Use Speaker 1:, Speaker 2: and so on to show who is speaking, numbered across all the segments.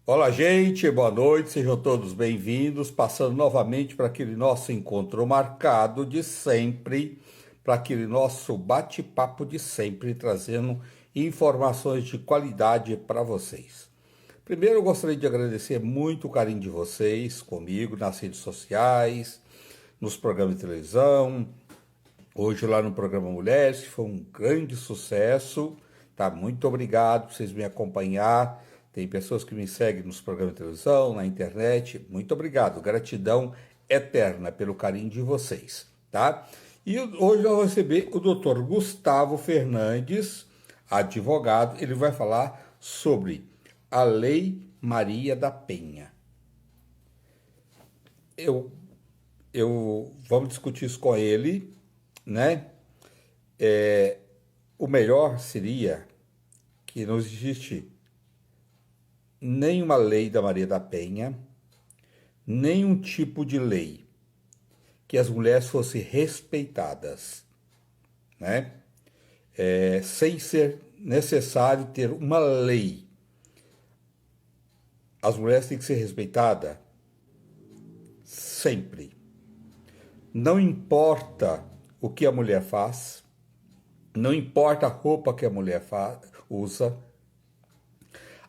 Speaker 1: Olá, gente, boa noite, sejam todos bem-vindos. Passando novamente para aquele nosso encontro marcado de sempre, para aquele nosso bate-papo de sempre, trazendo informações de qualidade para vocês. Primeiro, eu gostaria de agradecer muito o carinho de vocês comigo nas redes sociais, nos programas de televisão, hoje lá no programa Mulheres, que foi um grande sucesso, tá? Muito obrigado por vocês me acompanhar. Tem pessoas que me seguem nos programas de televisão, na internet. Muito obrigado. Gratidão eterna pelo carinho de vocês, tá? E hoje nós vamos receber o Dr. Gustavo Fernandes, advogado. Ele vai falar sobre a Lei Maria da Penha. Eu, vamos discutir isso com ele, né? O melhor seria que não existe nenhuma lei da Maria da Penha, nenhum tipo de lei que as mulheres fossem respeitadas, né? Sem ser necessário ter uma lei. As mulheres têm que ser respeitadas sempre. Não importa o que a mulher faz, não importa a roupa que a mulher usa,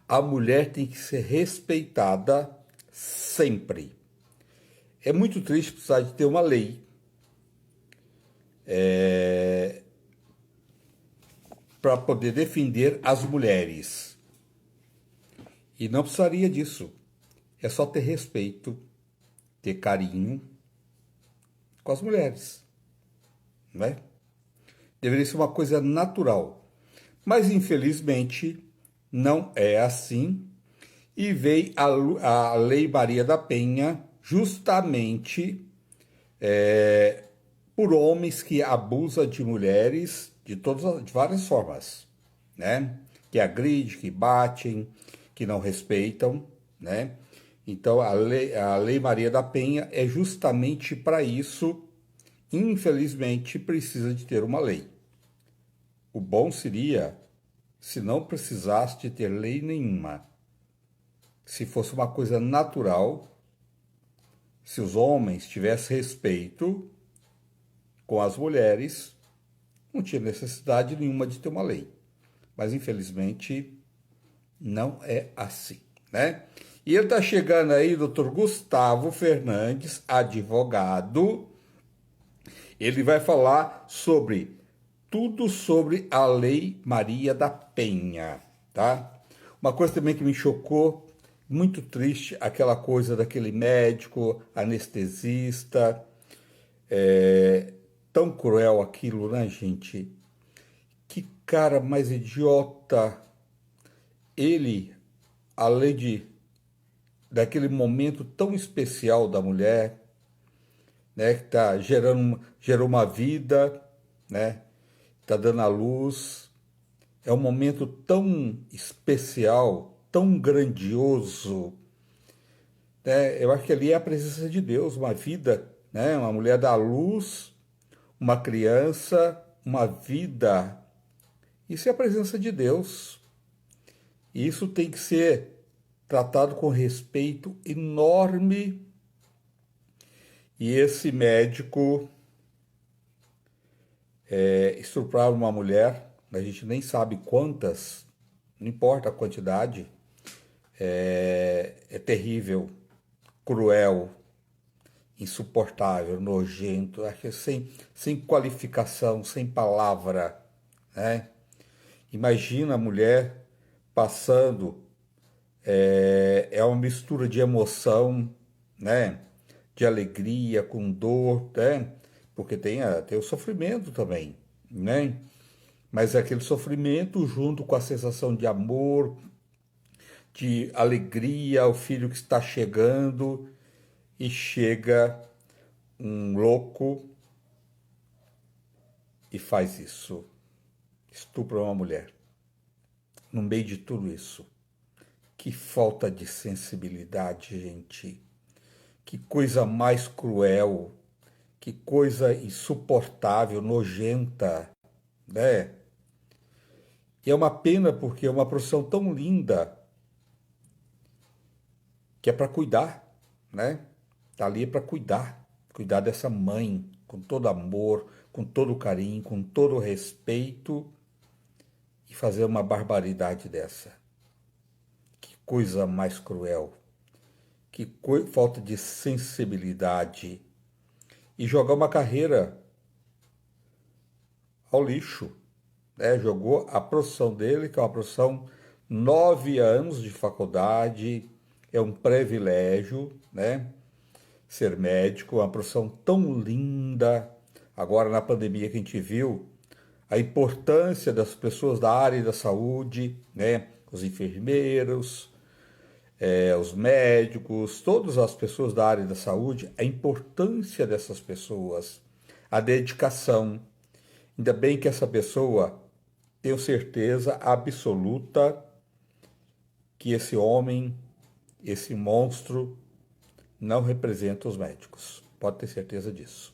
Speaker 1: a mulher tem que ser respeitada sempre. É muito triste precisar de ter uma lei para poder defender as mulheres. E não precisaria disso. É só ter respeito, ter carinho com as mulheres, né? Deveria ser uma coisa natural. Mas, infelizmente, não é assim. E veio a Lei Maria da Penha justamente por homens que abusam de mulheres de várias formas, né? Que agridem, que batem, que não respeitam, né? Então a lei Maria da Penha é justamente para isso. Infelizmente precisa de ter uma lei. O bom seria se não precisasse de ter lei nenhuma. Se fosse uma coisa natural, se os homens tivessem respeito com as mulheres, não tinha necessidade nenhuma de ter uma lei. Mas, infelizmente, não é assim, né? E ele está chegando aí, doutor Gustavo Fernandes, advogado. Ele vai falar sobre tudo sobre a Lei Maria da Penha, tá? Uma coisa também que me chocou, muito triste, aquela coisa daquele médico anestesista, tão cruel aquilo, né, gente? Que cara mais idiota. Ele, além de daquele momento tão especial da mulher, né, que tá gerou uma vida, né, tá dando à luz, é um momento tão especial, tão grandioso, né? Eu acho que ali é a presença de Deus, uma vida, né, uma mulher dá à luz, uma criança, uma vida. Isso é a presença de Deus. E isso tem que ser tratado com respeito enorme. E esse médico estupraram uma mulher, a gente nem sabe quantas, não importa a quantidade, é terrível, cruel, insuportável, nojento, acho que sem qualificação, sem palavra, né? Imagina a mulher passando, é uma mistura de emoção, né? De alegria com dor, né? Porque tem o sofrimento também, né? Mas é aquele sofrimento junto com a sensação de amor, de alegria, o filho que está chegando, e chega um louco e faz isso, estupra uma mulher. No meio de tudo isso, que falta de sensibilidade, gente. Que coisa mais cruel, que coisa insuportável, nojenta, né? E é uma pena porque é uma profissão tão linda, que é para cuidar, né? Tá ali para cuidar, cuidar dessa mãe com todo amor, com todo carinho, com todo respeito e fazer uma barbaridade dessa. Que coisa mais cruel, que falta de sensibilidade e jogar uma carreira ao lixo, né? Jogou a profissão dele, que é uma profissão 9 anos de faculdade, é um privilégio, né? Ser médico, é uma profissão tão linda. Agora, na pandemia que a gente viu, a importância das pessoas da área da saúde, né? Os enfermeiros, os médicos, todas as pessoas da área da saúde, a importância dessas pessoas, a dedicação. Ainda bem que essa pessoa, tenho certeza absoluta que esse homem, esse monstro, não representa os médicos. Pode ter certeza disso.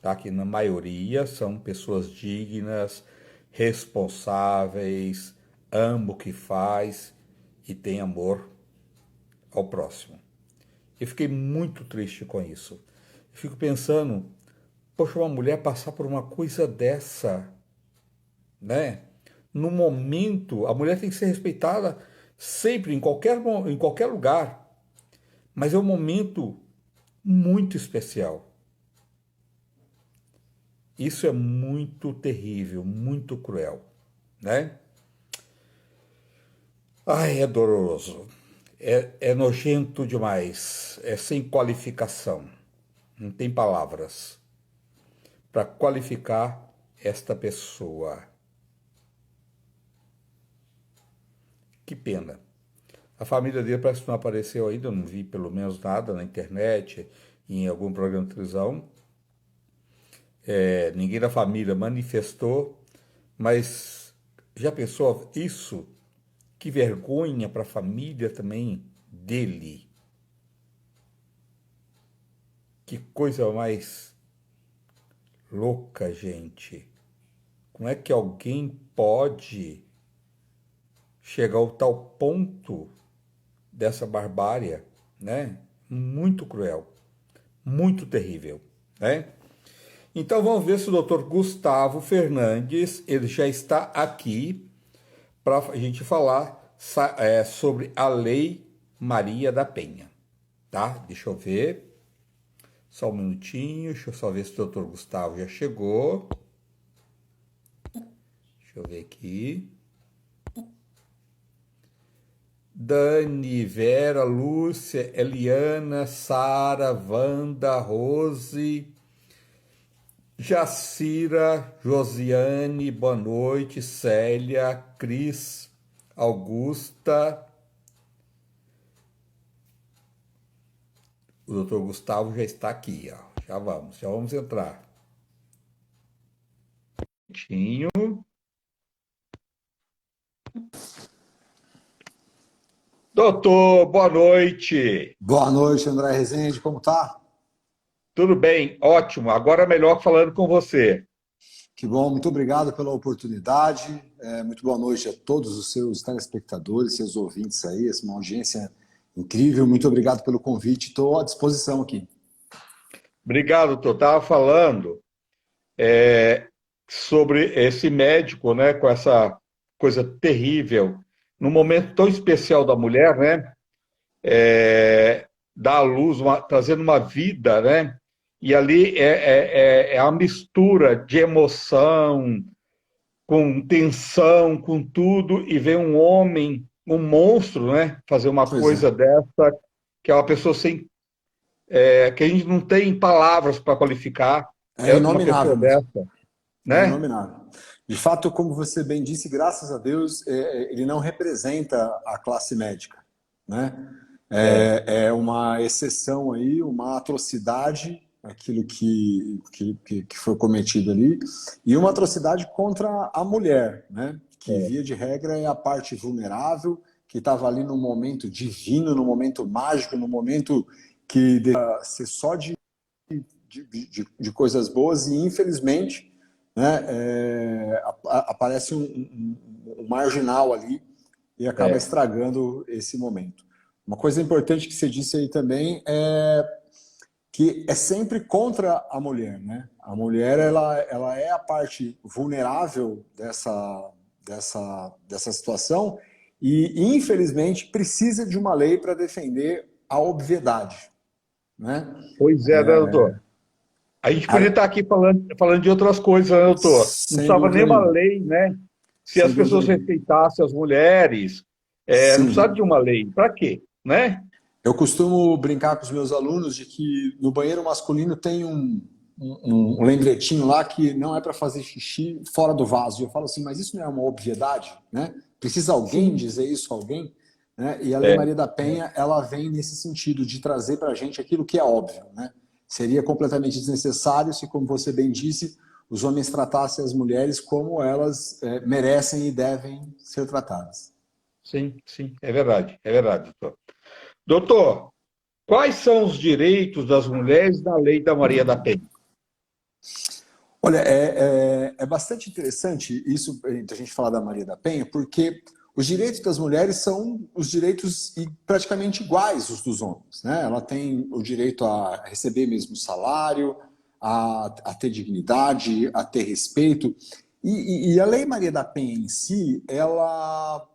Speaker 1: Tá? Que na maioria são pessoas dignas, responsáveis, ama o que faz e tem amor ao próximo. Eu fiquei muito triste com isso. Eu fico pensando, poxa, uma mulher passar por uma coisa dessa, né? No momento, a mulher tem que ser respeitada sempre, em qualquer lugar, mas é um momento muito especial. Isso é muito terrível, muito cruel, né? Ai, é doloroso. É nojento demais. É sem qualificação. Não tem palavras para qualificar esta pessoa. Que pena. A família dele parece que não apareceu ainda, eu não vi pelo menos nada na internet, em algum programa de televisão. Ninguém da família manifestou, mas já pensou isso? Que vergonha para a família também dele. Que coisa mais louca, gente. Como é que alguém pode chegar ao tal ponto dessa barbárie, né? Muito cruel, muito terrível, né? Então vamos ver se o Dr. Gustavo Fernandes, ele já está aqui para a gente falar sobre a Lei Maria da Penha, tá? Deixa eu ver, só um minutinho, deixa eu só ver se o Dr. Gustavo já chegou. Deixa eu ver aqui. Dani, Vera, Lúcia, Eliana, Sara, Wanda, Rose, Jacira, Josiane, boa noite, Célia, Cris, Augusta. O doutor Gustavo já está aqui, ó. Já vamos entrar. Doutor, boa noite.
Speaker 2: Boa noite, André Rezende, como tá?
Speaker 1: Tudo bem? Ótimo. Agora é melhor falando com você.
Speaker 2: Que bom, muito obrigado pela oportunidade. Muito boa noite a todos os seus telespectadores, seus ouvintes aí, essa é uma audiência incrível. Muito obrigado pelo convite, estou à disposição aqui.
Speaker 1: Obrigado, doutor. Estava falando sobre esse médico, né, com essa coisa terrível, num momento tão especial da mulher, né, dar à luz, trazendo uma vida, né, e ali é a mistura de emoção, com tensão, com tudo, e ver um homem, um monstro, né, fazer uma
Speaker 2: Pois é,
Speaker 1: coisa dessa, que é uma pessoa sem, que a gente não tem palavras para qualificar,
Speaker 2: é
Speaker 1: é uma pessoa
Speaker 2: inominável mesmo,
Speaker 1: dessa,
Speaker 2: é
Speaker 1: né?
Speaker 2: inominável. De fato, como você bem disse, graças a Deus, ele não representa a classe médica, né?
Speaker 1: É,
Speaker 2: É uma exceção aí, uma atrocidade, aquilo que foi cometido ali, e uma atrocidade contra a mulher, né? Que
Speaker 1: é,
Speaker 2: via de regra é a parte vulnerável, que estava ali no momento divino, no momento mágico, no momento que devia ser só de coisas boas, e infelizmente, né, aparece um marginal ali e acaba
Speaker 1: é.
Speaker 2: estragando esse momento. Uma coisa importante que você disse aí também é que é sempre contra a mulher, né? A mulher, ela é a parte vulnerável dessa situação e, infelizmente, precisa de uma lei para defender a obviedade, né?
Speaker 3: Pois é, né, doutor? A gente podia estar aqui falando de outras coisas, né, doutor? Não
Speaker 2: Sem
Speaker 3: precisava
Speaker 2: dúvida
Speaker 3: nenhuma
Speaker 2: nenhuma.
Speaker 3: lei, né? Se
Speaker 2: Sem
Speaker 3: as
Speaker 2: dúvida
Speaker 3: pessoas
Speaker 2: nenhuma.
Speaker 3: respeitassem as mulheres, não precisava
Speaker 2: Sim.
Speaker 3: de uma lei. Para quê? Né?
Speaker 2: Eu costumo brincar com os meus alunos de que no banheiro masculino tem um lembretinho lá que não é para fazer xixi fora do vaso. E eu falo assim, mas isso não é uma obviedade, né? Precisa alguém
Speaker 3: Sim.
Speaker 2: dizer isso a alguém? Né? E a Lei
Speaker 3: É,
Speaker 2: Maria da Penha, ela vem nesse sentido de trazer para a gente aquilo que é óbvio, né? Seria completamente desnecessário se, como você bem disse, os homens tratassem as mulheres como elas merecem e devem ser tratadas.
Speaker 3: sim, sim, é verdade, doutor. Doutor, quais são os direitos das mulheres na lei da Maria da Penha?
Speaker 2: Olha, é bastante interessante isso, a gente falar da Maria da Penha, porque os direitos das mulheres são os direitos praticamente iguais os dos homens, né? Ela tem o direito a receber mesmo salário, a ter dignidade, a ter respeito. E a Lei Maria da Penha em si, ela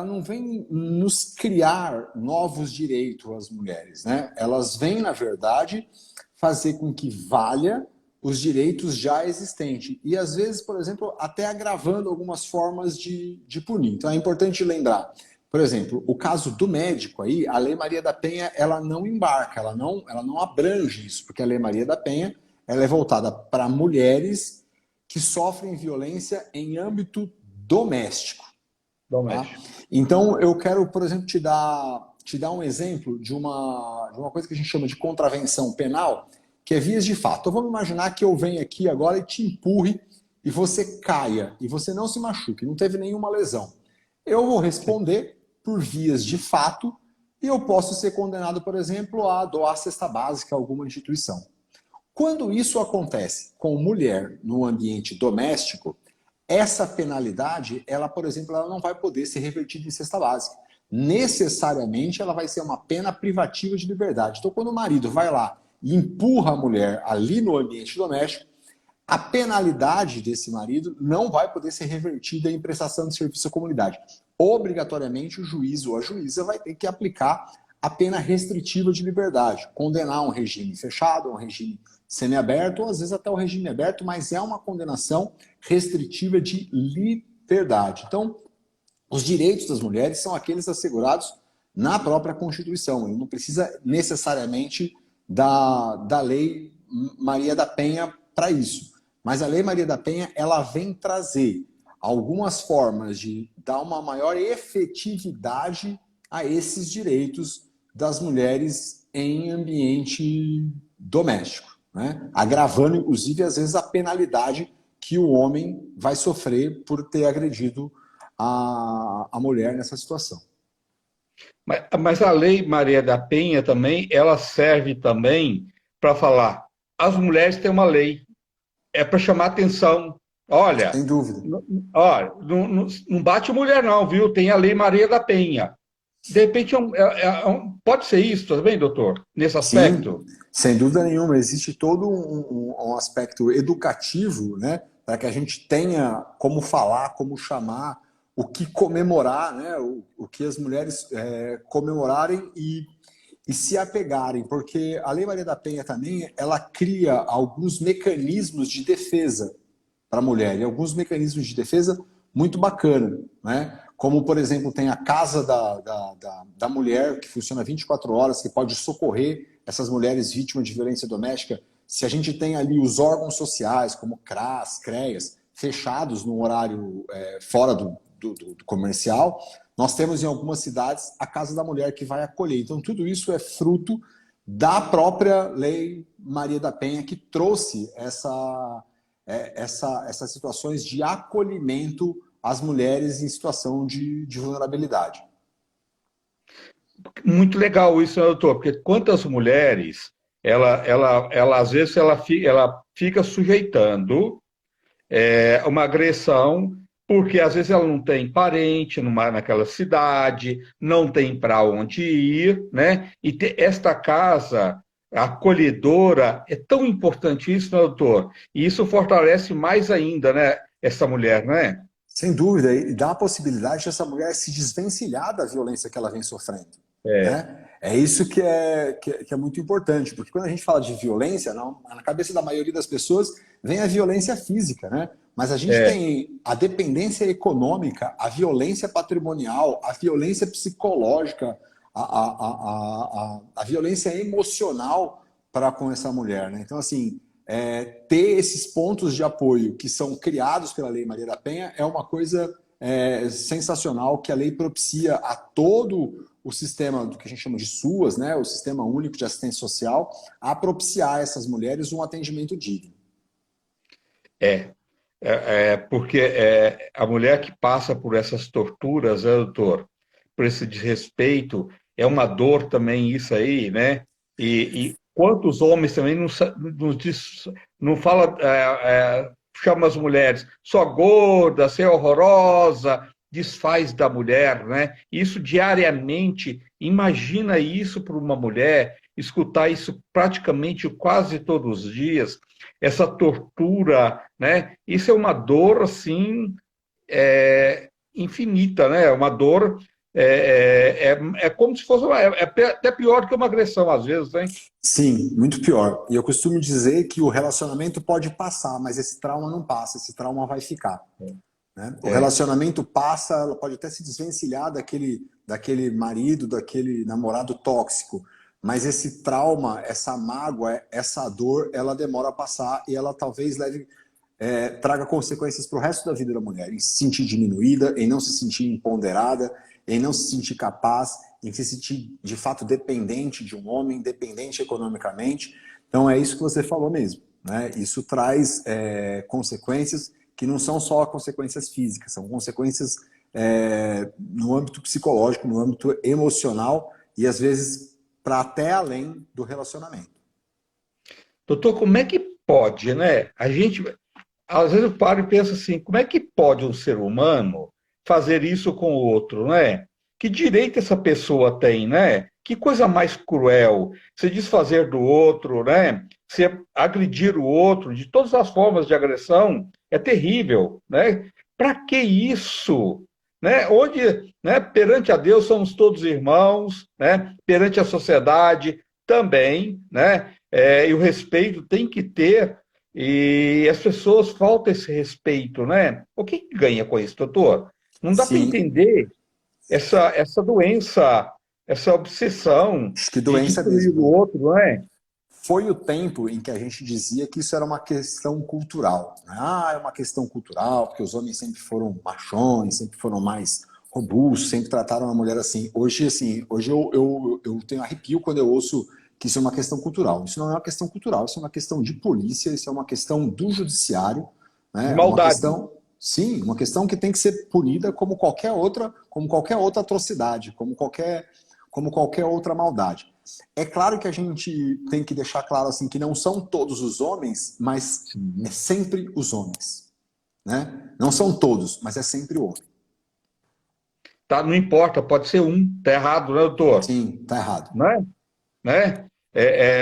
Speaker 2: não vem nos criar novos direitos às mulheres, né? Elas vêm, na verdade, fazer com que valha os direitos já existentes. E, às vezes, por exemplo, até agravando algumas formas de punir. Então, é importante lembrar, por exemplo, o caso do médico aí, a Lei Maria da Penha, ela não embarca, ela não abrange isso, porque a Lei Maria da Penha, ela é voltada para mulheres que sofrem violência em âmbito doméstico. Tá?
Speaker 3: Doméstico.
Speaker 2: Então, eu quero, por exemplo, te dar um exemplo de uma coisa que a gente chama de contravenção penal, que é vias de fato. Então, vamos imaginar que eu venho aqui agora e te empurre e você caia, e você não se machuque, não teve nenhuma lesão. Eu vou responder por vias de fato e eu posso ser condenado, por exemplo, a doar cesta básica a alguma instituição. Quando isso acontece com mulher no ambiente doméstico, essa penalidade, ela, por exemplo, ela não vai poder ser revertida em cesta básica. Necessariamente, ela vai ser uma pena privativa de liberdade. Então, quando o marido vai lá e empurra a mulher ali no ambiente doméstico, a penalidade desse marido não vai poder ser revertida em prestação de serviço à comunidade. Obrigatoriamente, o juiz ou a juíza vai ter que aplicar a pena restritiva de liberdade, condenar um regime fechado, um regime semiaberto, ou às vezes até o regime aberto, mas é uma condenação restritiva de liberdade. Então, os direitos das mulheres são aqueles assegurados na própria Constituição. Ele não precisa necessariamente da Lei Maria da Penha para isso. Mas a Lei Maria da Penha, ela vem trazer algumas formas de dar uma maior efetividade a esses direitos das mulheres em ambiente doméstico, né? Agravando, inclusive, às vezes, a penalidade que o homem vai sofrer por ter agredido a mulher nessa situação.
Speaker 3: Mas a lei Maria da Penha também, ela serve também para falar, as mulheres têm uma lei, é para chamar atenção. Olha,
Speaker 2: Sem dúvida.
Speaker 3: olha, não bate mulher não, viu? Tem a lei Maria da Penha. De repente, pode ser isso também, doutor, nesse
Speaker 2: Sim,
Speaker 3: aspecto?
Speaker 2: sem dúvida nenhuma. Existe todo um aspecto educativo, né, para que a gente tenha como falar, como chamar, o que comemorar, né, o que as mulheres comemorarem e se apegarem, porque a Lei Maria da Penha também, ela cria alguns mecanismos de defesa para a mulher, e alguns mecanismos de defesa muito bacana, né? Como, por exemplo, tem a Casa da Mulher, que funciona 24 horas, que pode socorrer essas mulheres vítimas de violência doméstica. Se a gente tem ali os órgãos sociais, como CRAS, CREAS, fechados no horário fora do comercial, nós temos em algumas cidades a Casa da Mulher que vai acolher. Então, tudo isso é fruto da própria Lei Maria da Penha, que trouxe essas situações de acolhimento às mulheres em situação de vulnerabilidade.
Speaker 3: Muito legal isso, né, doutor? Porque quantas mulheres, ela às vezes, ela fica sujeitando uma agressão porque às vezes ela não tem parente naquela cidade, não tem para onde ir, né? E esta casa acolhedora é tão importante isso, né, doutor? E isso fortalece mais ainda, né, essa mulher, né?
Speaker 2: Sem dúvida, e dá a possibilidade dessa mulher se desvencilhar da violência que ela vem sofrendo. Né? É isso que é muito importante, porque quando a gente fala de violência, na cabeça da maioria das pessoas vem a violência física, né? Mas a gente tem a dependência econômica, a violência patrimonial, a violência psicológica, a violência emocional para com essa mulher. Né? Então, assim, ter esses pontos de apoio que são criados pela Lei Maria da Penha é uma coisa sensacional, que a lei propicia a todo o sistema do que a gente chama de SUAS, né, o Sistema Único de Assistência Social, a propiciar a essas mulheres um atendimento digno.
Speaker 3: Porque a mulher que passa por essas torturas, né, doutor, por esse desrespeito, é uma dor também isso aí, né? E quantos homens também não fala, chama as mulheres só gorda, ser horrorosa, desfaz da mulher, né? Isso diariamente, imagina isso para uma mulher, escutar isso praticamente quase todos os dias, essa tortura, né? Isso é uma dor, assim, infinita, né? Uma dor, como se fosse, até pior que uma agressão, às vezes, né?
Speaker 2: Sim, muito pior. E eu costumo dizer que o relacionamento pode passar, mas esse trauma não passa, esse trauma vai ficar. Né? O relacionamento passa, ela pode até se desvencilhar daquele marido, daquele namorado tóxico, mas esse trauma, essa mágoa, essa dor, ela demora a passar e ela talvez traga consequências para o resto da vida da mulher, em se sentir diminuída, em não se sentir empoderada, em não se sentir capaz, em se sentir de fato dependente de um homem, dependente economicamente. Então é isso que você falou mesmo. Né? Isso traz consequências que não são só consequências físicas, são consequências no âmbito psicológico, no âmbito emocional e às vezes para até além do relacionamento.
Speaker 3: Doutor, como é que pode, né? A gente, às vezes eu paro e penso assim, como é que pode um ser humano fazer isso com o outro, né? Que direito essa pessoa tem, né? Que coisa mais cruel, se desfazer do outro, né? Se agredir o outro, de todas as formas de agressão, é terrível, né? Para que isso? Né? Onde, né, perante a Deus somos todos irmãos, né? Perante a sociedade também, né? E o respeito tem que ter, e as pessoas faltam esse respeito, né? O que ganha com isso, doutor? Não dá para entender essa doença, essa obsessão
Speaker 2: Acho que
Speaker 3: de
Speaker 2: doença
Speaker 3: destruir
Speaker 2: mesmo.
Speaker 3: o outro, não é?
Speaker 2: Foi o tempo em que a gente dizia que isso era uma questão cultural. Né? É uma questão cultural, porque os homens sempre foram machões, sempre foram mais robustos, sempre trataram a mulher assim. Hoje eu tenho arrepio quando eu ouço que isso é uma questão cultural. Isso não é uma questão cultural, isso é uma questão de polícia, isso é uma questão do judiciário. Né?
Speaker 3: De
Speaker 2: É uma
Speaker 3: maldade.
Speaker 2: questão, sim, uma questão que tem que ser punida como qualquer outra atrocidade, como qualquer outra maldade. É claro que a gente tem que deixar claro assim que não são todos os homens, mas é sempre os homens. Né? Não são todos, mas é sempre o homem.
Speaker 3: Tá, não importa, pode ser um, tá errado, né, doutor?
Speaker 2: Sim, tá errado.
Speaker 3: Né?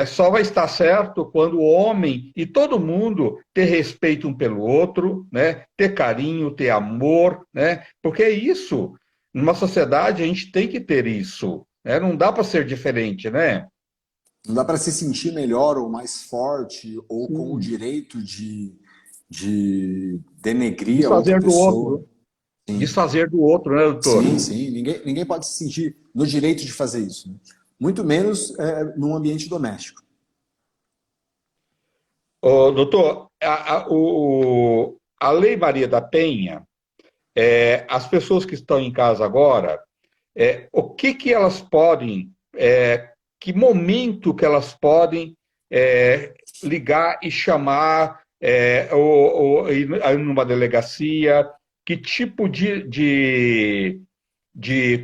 Speaker 3: Só vai estar certo quando o homem e todo mundo ter respeito um pelo outro, né? Ter carinho, ter amor, né? Porque é isso. Numa sociedade a gente tem que ter isso. Né? Não dá para ser diferente, né?
Speaker 2: Não dá para se sentir melhor ou mais forte ou com o direito de denegrir a outra
Speaker 3: Desfazer do
Speaker 2: pessoa.
Speaker 3: outro. Desfazer do outro, né, doutor?
Speaker 2: Sim. Ninguém pode se sentir no direito de fazer isso. Né? Muito menos num ambiente doméstico.
Speaker 3: Doutor, a Lei Maria da Penha, as pessoas que estão em casa agora, o que elas podem, que momento que elas podem ligar e chamar ir numa delegacia, que tipo de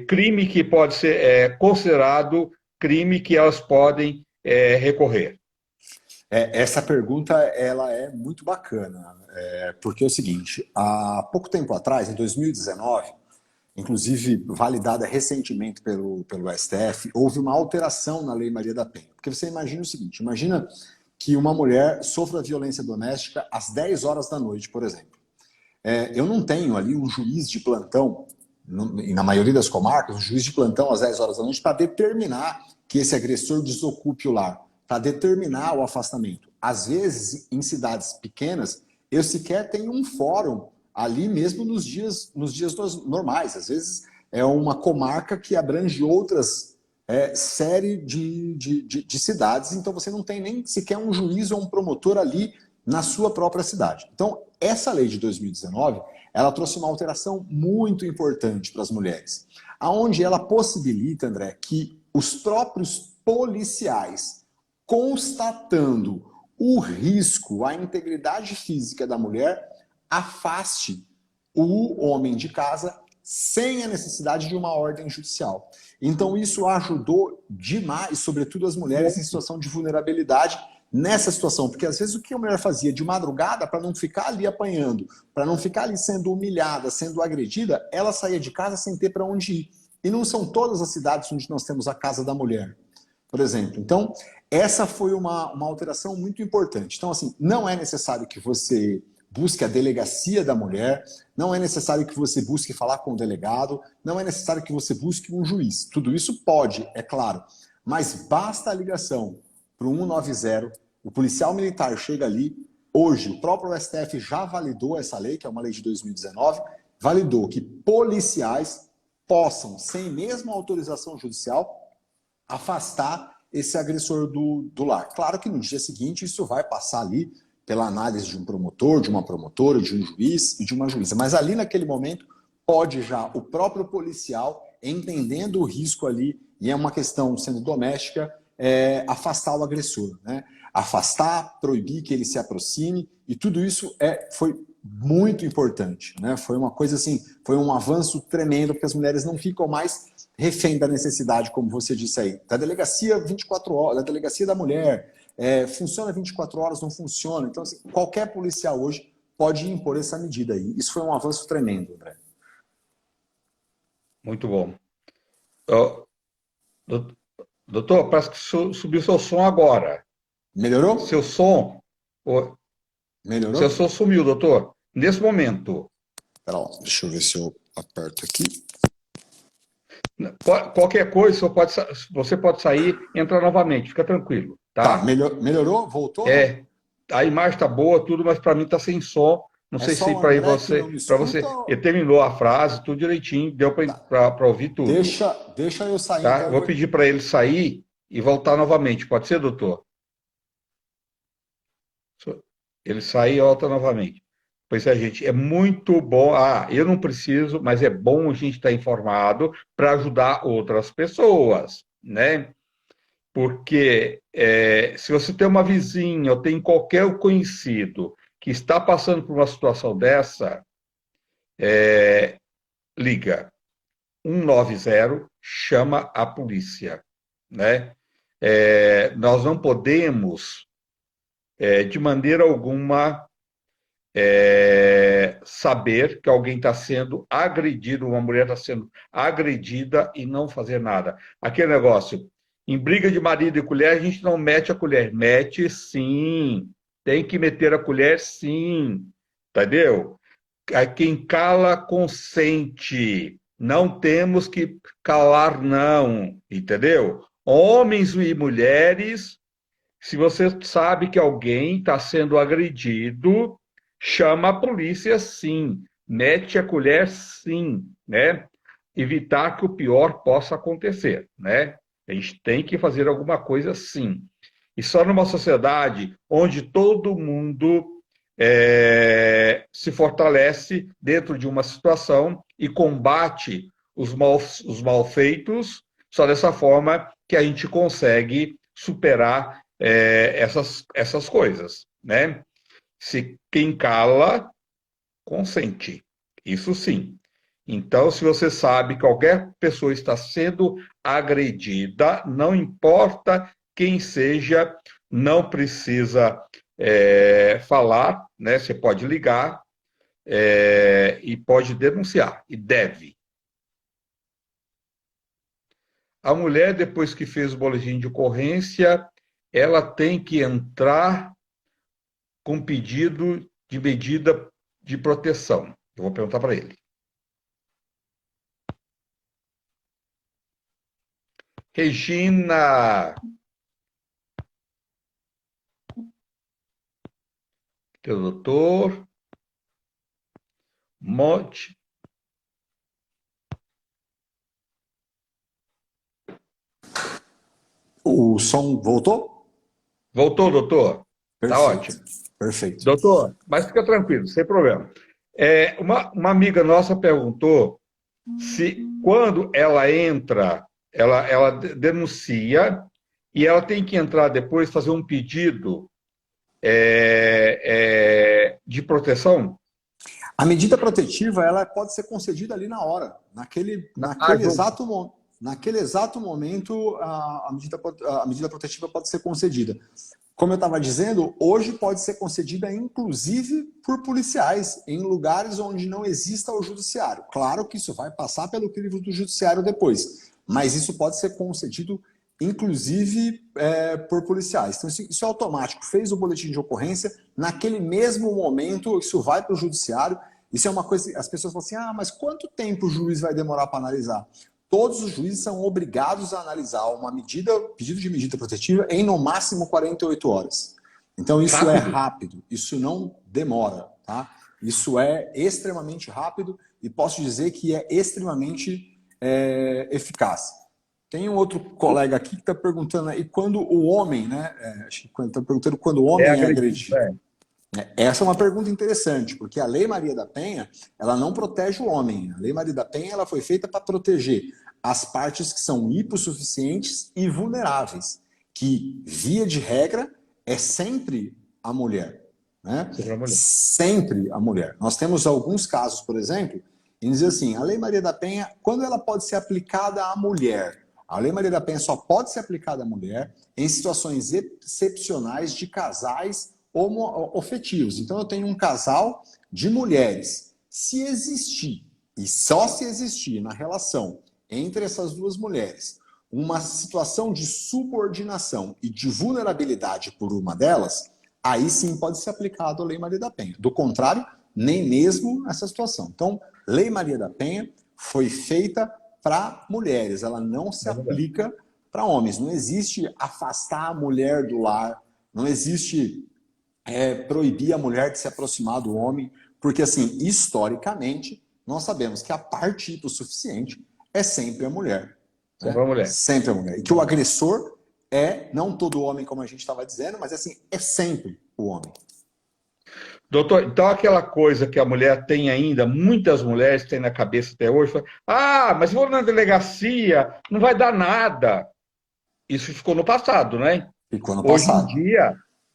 Speaker 3: crime que pode ser considerado crime que elas podem recorrer?
Speaker 2: Essa pergunta ela é muito bacana, porque é o seguinte, há pouco tempo atrás, em 2019, inclusive validada recentemente pelo STF, houve uma alteração na Lei Maria da Penha. Porque você imagina o seguinte, imagina que uma mulher sofra violência doméstica às 10 horas da noite, por exemplo. Eu não tenho ali um juiz de plantão, e na maioria das comarcas, um juiz de plantão às 10 horas da noite para determinar que esse agressor desocupe o lar, para determinar o afastamento. Às vezes, em cidades pequenas, eu sequer tenho um fórum ali mesmo nos dias normais. Às vezes é uma comarca que abrange outras série de cidades, então você não tem nem sequer um juiz ou um promotor ali na sua própria cidade. Então, essa lei de 2019, ela trouxe uma alteração muito importante para as mulheres, aonde ela possibilita, André, que os próprios policiais, constatando o risco à integridade física da mulher, afaste o homem de casa sem a necessidade de uma ordem judicial. Então isso ajudou demais, sobretudo as mulheres em situação de vulnerabilidade nessa situação, porque às vezes o que a mulher fazia de madrugada para não ficar ali apanhando, para não ficar ali sendo humilhada, sendo agredida, ela saía de casa sem ter para onde ir. E não são todas as cidades onde nós temos a Casa da Mulher, por exemplo. Então, essa foi uma alteração muito importante. Então, assim, não é necessário que você busque a delegacia da mulher, não é necessário que você busque falar com o delegado, não é necessário que você busque um juiz. Tudo isso pode, é claro, mas basta a ligação para o 190, o policial militar chega ali. Hoje, o próprio STF já validou essa lei, que é uma lei de 2019, validou que policiais possam, sem mesmo autorização judicial, afastar esse agressor do lar. Claro que no dia seguinte isso vai passar ali pela análise de um promotor, de uma promotora, de um juiz e de uma juíza. Mas ali naquele momento pode já o próprio policial, entendendo o risco ali, e é uma questão sendo doméstica, afastar o agressor, né? Afastar, proibir que ele se aproxime, e tudo isso foi muito importante, né? Foi uma coisa assim, foi um avanço tremendo, porque as mulheres não ficam mais refém da necessidade, como você disse aí, da delegacia 24 horas, da delegacia da mulher, funciona 24 horas, não funciona. Então, assim, qualquer policial hoje pode impor essa medida aí. Isso foi um avanço tremendo, André.
Speaker 3: Muito bom. Doutor, parece que subiu seu som agora.
Speaker 2: Melhorou?
Speaker 3: Seu som sumiu, doutor. Nesse momento.
Speaker 2: Pera lá, deixa eu ver se eu aperto aqui.
Speaker 3: Qualquer coisa, você pode sair e entrar novamente, fica tranquilo. Tá,
Speaker 2: melhorou? Voltou?
Speaker 3: A imagem está boa, tudo, mas para mim está sem som. Não sei se para você. Ele terminou a frase, tudo direitinho, deu para ouvir tudo.
Speaker 2: Deixa eu sair.
Speaker 3: Tá? Então, vou pedir para ele sair e voltar novamente. Pode ser, doutor? Ele sair e volta novamente. Pois é, gente, é muito bom. Eu não preciso, mas é bom a gente estar informado para ajudar outras pessoas, né? Porque se você tem uma vizinha ou tem qualquer conhecido que está passando por uma situação dessa, liga 190, chama a polícia, né? Nós não podemos, de maneira alguma, saber que alguém está sendo agredido, uma mulher está sendo agredida e não fazer nada. Aquele negócio, em briga de marido e colher, a gente não mete a colher. Mete sim, tem que meter a colher sim, entendeu? Quem cala, consente. Não temos que calar não, entendeu? Homens e mulheres, se você sabe que alguém está sendo agredido, chama a polícia sim, mete a colher sim, né? Evitar que o pior possa acontecer, né? A gente tem que fazer alguma coisa sim. E só numa sociedade onde todo mundo se fortalece dentro de uma situação e combate os malfeitos, só dessa forma que a gente consegue superar essas coisas, né? Se quem cala, consente. Isso sim. Então, se você sabe que qualquer pessoa está sendo agredida, não importa quem seja, não precisa falar, né? Você pode ligar e pode denunciar, e deve. A mulher, depois que fez o boletim de ocorrência, ela tem que entrar com pedido de medida de proteção. Eu vou perguntar para ele. Regina, teu doutor, Monte.
Speaker 2: O som voltou?
Speaker 3: Voltou, doutor? Tá
Speaker 2: Perfeito,
Speaker 3: ótimo.
Speaker 2: perfeito.
Speaker 3: Doutor, mas fica tranquilo, sem problema. Uma amiga nossa perguntou se quando ela entra, ela denuncia e ela tem que entrar depois, fazer um pedido de proteção?
Speaker 2: A medida protetiva, ela pode ser concedida ali na hora, naquele exato momento, a medida protetiva pode ser concedida. Como eu estava dizendo, hoje pode ser concedida inclusive por policiais, em lugares onde não exista o judiciário. Claro que isso vai passar pelo crivo do judiciário depois, mas isso pode ser concedido inclusive por policiais. Então isso é automático. Fez o boletim de ocorrência, naquele mesmo momento isso vai para o judiciário. Isso é uma coisa, as pessoas falam assim, mas quanto tempo o juiz vai demorar para analisar? Todos os juízes são obrigados a analisar pedido de medida protetiva em no máximo 48 horas. Então isso é rápido, isso não demora, tá? Isso é extremamente rápido e posso dizer que é extremamente eficaz. Tem um outro colega aqui que está perguntando aí quando o homem, né? Está perguntando quando o homem é agredido. Essa é uma pergunta interessante, porque a Lei Maria da Penha, ela não protege o homem. A Lei Maria da Penha ela foi feita para proteger as partes que são hipossuficientes e vulneráveis, que, via de regra, é sempre a mulher. Né? Sempre a mulher. Nós temos alguns casos, por exemplo, em dizer assim, a Lei Maria da Penha, quando ela pode ser aplicada à mulher? A Lei Maria da Penha só pode ser aplicada à mulher em situações excepcionais de casais homoafetivos. Então eu tenho um casal de mulheres. Se existir, e só se existir na relação entre essas duas mulheres, uma situação de subordinação e de vulnerabilidade por uma delas, aí sim pode ser aplicado a Lei Maria da Penha. Do contrário, nem mesmo essa situação. Então, Lei Maria da Penha foi feita para mulheres, ela não se aplica para homens. Não existe afastar a mulher do lar, não existe proibir a mulher de se aproximar do homem, porque, assim, historicamente, nós sabemos que a parte hipossuficiente é sempre a mulher.
Speaker 3: Sempre a mulher.
Speaker 2: Sempre a mulher. E que o agressor não todo homem, como a gente estava dizendo, mas, assim, é sempre o homem.
Speaker 3: Doutor, então aquela coisa que a mulher tem ainda, muitas mulheres têm na cabeça até hoje, mas vou na delegacia, não vai dar nada. Isso ficou no passado, né?
Speaker 2: Ficou no passado.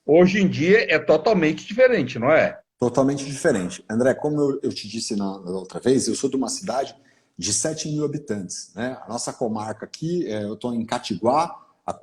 Speaker 3: Hoje em dia é totalmente diferente, não é?
Speaker 2: Totalmente diferente. André, como eu te disse na outra vez, eu sou de uma cidade de 7 mil habitantes. Né? A nossa comarca aqui, eu estou em Catiguá,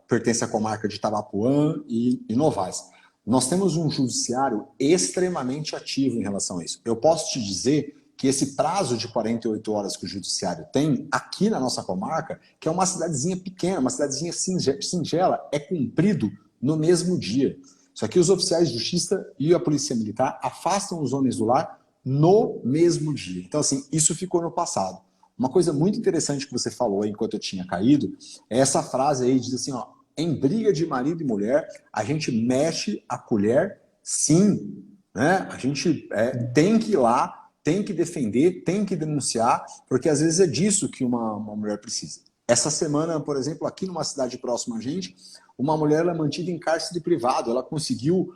Speaker 2: pertence à comarca de Itabapuã e Novais. Nós temos um judiciário extremamente ativo em relação a isso. Eu posso te dizer que esse prazo de 48 horas que o judiciário tem, aqui na nossa comarca, que é uma cidadezinha pequena, uma cidadezinha singela, é cumprido no mesmo dia. Só que os oficiais de justiça e a polícia militar afastam os homens do lar no mesmo dia. Então, assim, isso ficou no passado. Uma coisa muito interessante que você falou aí, enquanto eu tinha caído, é essa frase aí, diz assim, em briga de marido e mulher, a gente mexe a colher, sim. Né? A gente tem que ir lá, tem que defender, tem que denunciar, porque às vezes é disso que uma mulher precisa. Essa semana, por exemplo, aqui numa cidade próxima a gente, uma mulher é mantida em cárcere privado. Ela conseguiu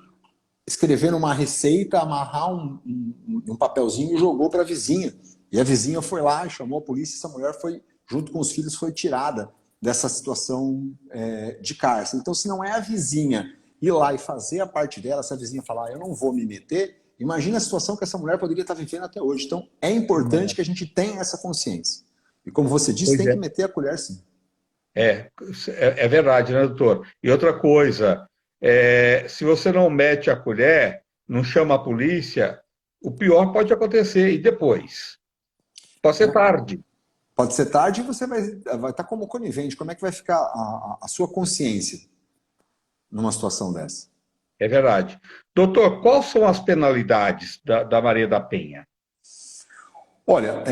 Speaker 2: escrever numa receita, amarrar um papelzinho e jogou para a vizinha. E a vizinha foi lá, chamou a polícia, essa mulher foi, junto com os filhos, foi tirada dessa situação de cárcere. Então, se não é a vizinha ir lá e fazer a parte dela, se a vizinha falar, eu não vou me meter, imagina a situação que essa mulher poderia estar vivendo até hoje. Então, é importante que a gente tenha essa consciência. E como você disse, tem que meter a colher sim.
Speaker 3: É verdade, né, doutor? E outra coisa, Se você não mete a colher, não chama a polícia, o pior pode acontecer. E depois? Pode ser tarde.
Speaker 2: Pode ser tarde e você vai estar como conivente. Como é que vai ficar a sua consciência numa situação dessa?
Speaker 3: É verdade. Doutor, quais são as penalidades da Maria da Penha?
Speaker 2: Olha,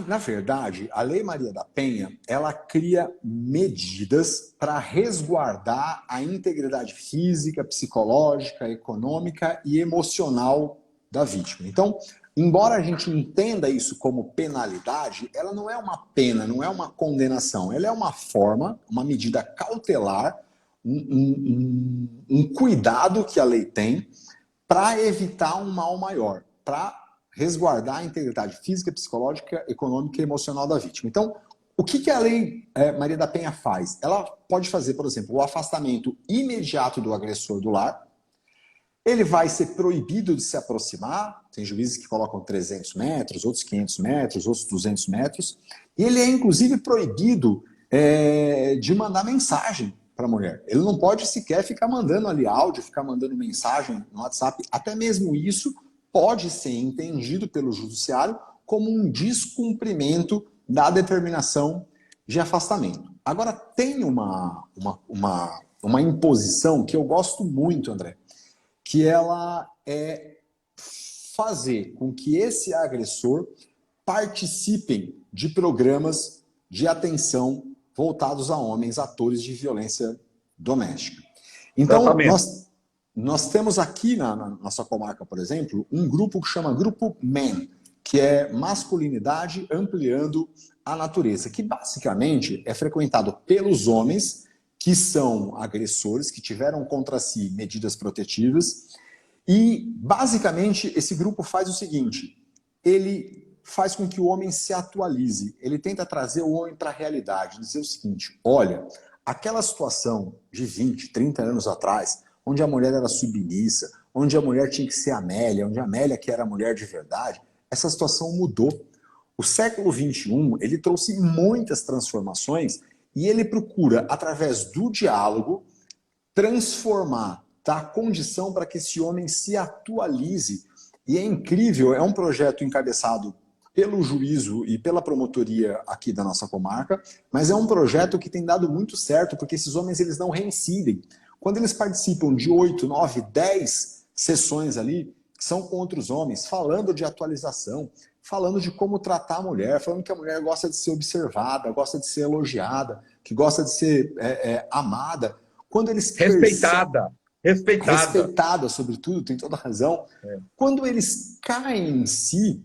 Speaker 2: na verdade, a Lei Maria da Penha, ela cria medidas para resguardar a integridade física, psicológica, econômica e emocional da vítima. Então, embora a gente entenda isso como penalidade, ela não é uma pena, não é uma condenação, ela é uma forma, uma medida cautelar, um cuidado que a lei tem para evitar um mal maior, para resguardar a integridade física, psicológica, econômica e emocional da vítima. Então, o que a Lei Maria da Penha faz? Ela pode fazer, por exemplo, o afastamento imediato do agressor do lar. Ele vai ser proibido de se aproximar. Tem juízes que colocam 300 metros, outros 500 metros, outros 200 metros. E ele é, inclusive, proibido de mandar mensagem para a mulher. Ele não pode sequer ficar mandando ali áudio, ficar mandando mensagem no WhatsApp. Até mesmo isso pode ser entendido pelo judiciário como um descumprimento da determinação de afastamento. Agora, tem uma imposição que eu gosto muito, André, que ela é fazer com que esse agressor participem de programas de atenção voltados a homens, atores de violência doméstica. Então, nós temos aqui na nossa comarca, por exemplo, um grupo que chama Grupo MEN, que é Masculinidade Ampliando a Natureza, que basicamente é frequentado pelos homens que são agressores, que tiveram contra si medidas protetivas, e basicamente esse grupo faz o seguinte: ele faz com que o homem se atualize, ele tenta trazer o homem para a realidade, dizer o seguinte: olha, aquela situação de 20, 30 anos atrás, onde a mulher era submissa, onde a mulher tinha que ser Amélia, onde a Amélia que era a mulher de verdade, essa situação mudou. O século XXI, ele trouxe muitas transformações e ele procura, através do diálogo, transformar, dar condição para que esse homem se atualize. E é incrível, é um projeto encabeçado pelo juízo e pela promotoria aqui da nossa comarca, mas é um projeto que tem dado muito certo, porque esses homens eles não reincidem. Quando eles participam de 8, 9, 10 sessões ali, que são com outros homens, falando de atualização, falando de como tratar a mulher, falando que a mulher gosta de ser observada, gosta de ser elogiada, que gosta de ser amada. Quando eles respeitada, sobretudo, tem toda a razão. Quando eles caem em si,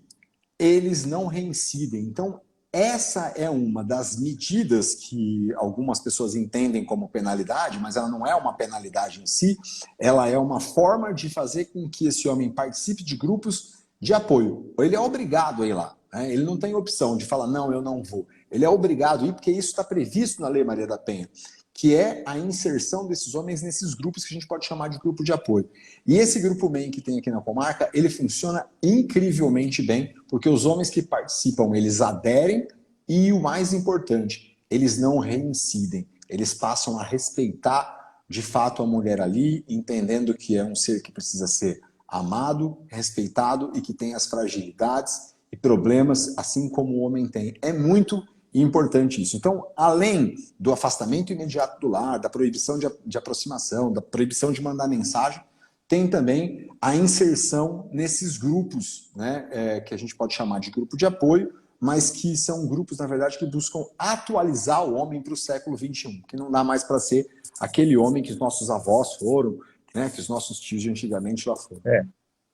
Speaker 2: eles não reincidem. Então, essa é uma das medidas que algumas pessoas entendem como penalidade, mas ela não é uma penalidade em si, ela é uma forma de fazer com que esse homem participe de grupos de apoio. Ele é obrigado a ir lá, né? Ele não tem opção de falar, não, eu não vou. Ele é obrigado a ir porque isso está previsto na Lei Maria da Penha, que é a inserção desses homens nesses grupos que a gente pode chamar de grupo de apoio. E esse grupo MEN que tem aqui na comarca, ele funciona incrivelmente bem, porque os homens que participam, eles aderem e, o mais importante, eles não reincidem. Eles passam a respeitar, de fato, a mulher ali, entendendo que é um ser que precisa ser amado, respeitado e que tem as fragilidades e problemas, assim como o homem tem. É muito importante isso. Então, além do afastamento imediato do lar, da proibição de aproximação, da proibição de mandar mensagem, tem também a inserção nesses grupos, né, que a gente pode chamar de grupo de apoio, mas que são grupos, na verdade, que buscam atualizar o homem para o século XXI, que não dá mais para ser aquele homem que os nossos avós foram, né, que os nossos tios de antigamente lá foram.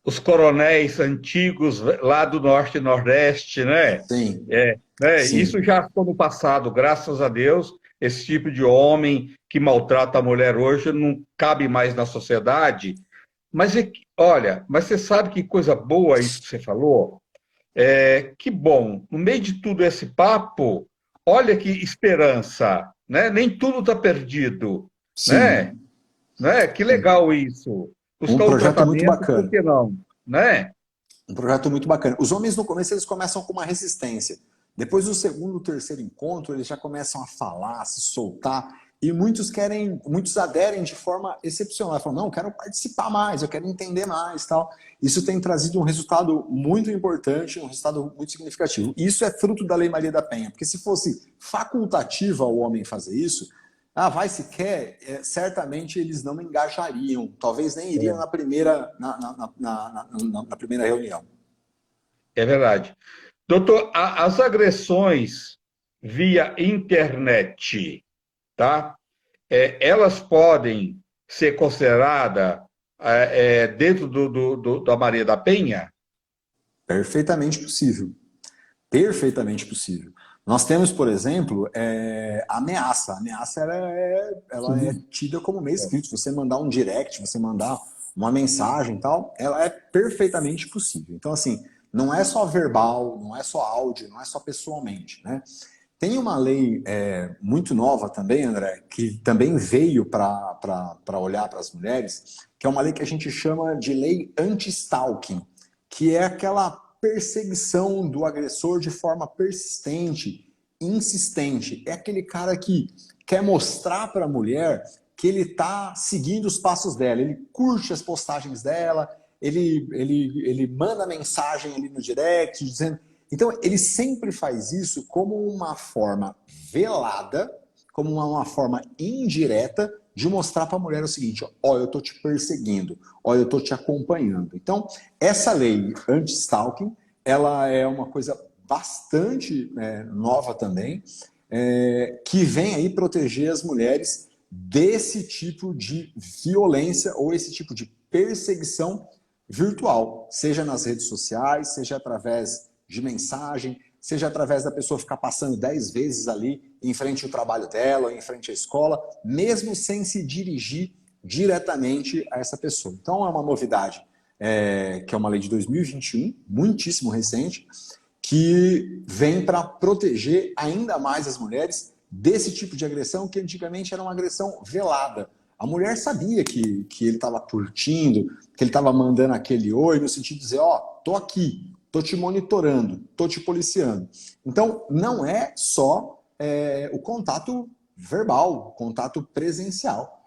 Speaker 3: Os coronéis antigos lá do Norte e Nordeste, né?
Speaker 2: Sim. Sim.
Speaker 3: Isso já ficou no passado, graças a Deus. Esse tipo de homem que maltrata a mulher hoje não cabe mais na sociedade. Mas, olha, mas você sabe que coisa boa isso que você falou? Que bom, no meio de tudo esse papo, olha que esperança, né? Nem tudo está perdido, né? Que legal isso. Buscar
Speaker 2: um projeto muito bacana.
Speaker 3: Por que não, né?
Speaker 2: Um projeto muito bacana. Os homens no começo eles começam com uma resistência. Depois do segundo, terceiro encontro, eles já começam a falar, a se soltar. E muitos aderem de forma excepcional. Falam, não, eu quero participar mais, eu quero entender mais, tal. Isso tem trazido um resultado muito importante, um resultado muito significativo. Isso é fruto da Lei Maria da Penha, porque se fosse facultativa ao homem fazer isso, vai se quer, certamente eles não engajariam, talvez nem iriam na primeira reunião.
Speaker 3: É verdade. Doutor, as agressões via internet, tá? Elas podem ser consideradas dentro da Maria da Penha?
Speaker 2: Perfeitamente possível. Perfeitamente possível. Nós temos, por exemplo, a ameaça. A ameaça ela é tida como meio escrito. Se você mandar um direct, você mandar uma mensagem e tal, ela é perfeitamente possível. Então, assim, não é só verbal, não é só áudio, não é só pessoalmente, né? Tem uma lei muito nova também, André, que também veio para olhar para as mulheres, que é uma lei que a gente chama de lei anti-stalking, que é aquela perseguição do agressor de forma persistente, insistente. É aquele cara que quer mostrar para a mulher que ele está seguindo os passos dela, ele curte as postagens dela, ele manda mensagem ali no direct, dizendo... Então, ele sempre faz isso como uma forma velada, como uma forma indireta de mostrar para a mulher o seguinte, ó, eu estou te perseguindo, ó, eu estou te acompanhando. Então, essa lei anti-stalking, ela é uma coisa bastante nova também, que vem aí proteger as mulheres desse tipo de violência ou esse tipo de perseguição virtual, seja nas redes sociais, seja através de mensagem, seja através da pessoa ficar passando 10 vezes ali em frente ao trabalho dela, em frente à escola, mesmo sem se dirigir diretamente a essa pessoa. Então é uma novidade, que é uma lei de 2021, muitíssimo recente, que vem para proteger ainda mais as mulheres desse tipo de agressão que antigamente era uma agressão velada. A mulher sabia que ele estava curtindo, que ele estava mandando aquele oi, no sentido de dizer, ó, tô aqui, tô te monitorando, tô te policiando. Então, não é só o contato verbal, o contato presencial.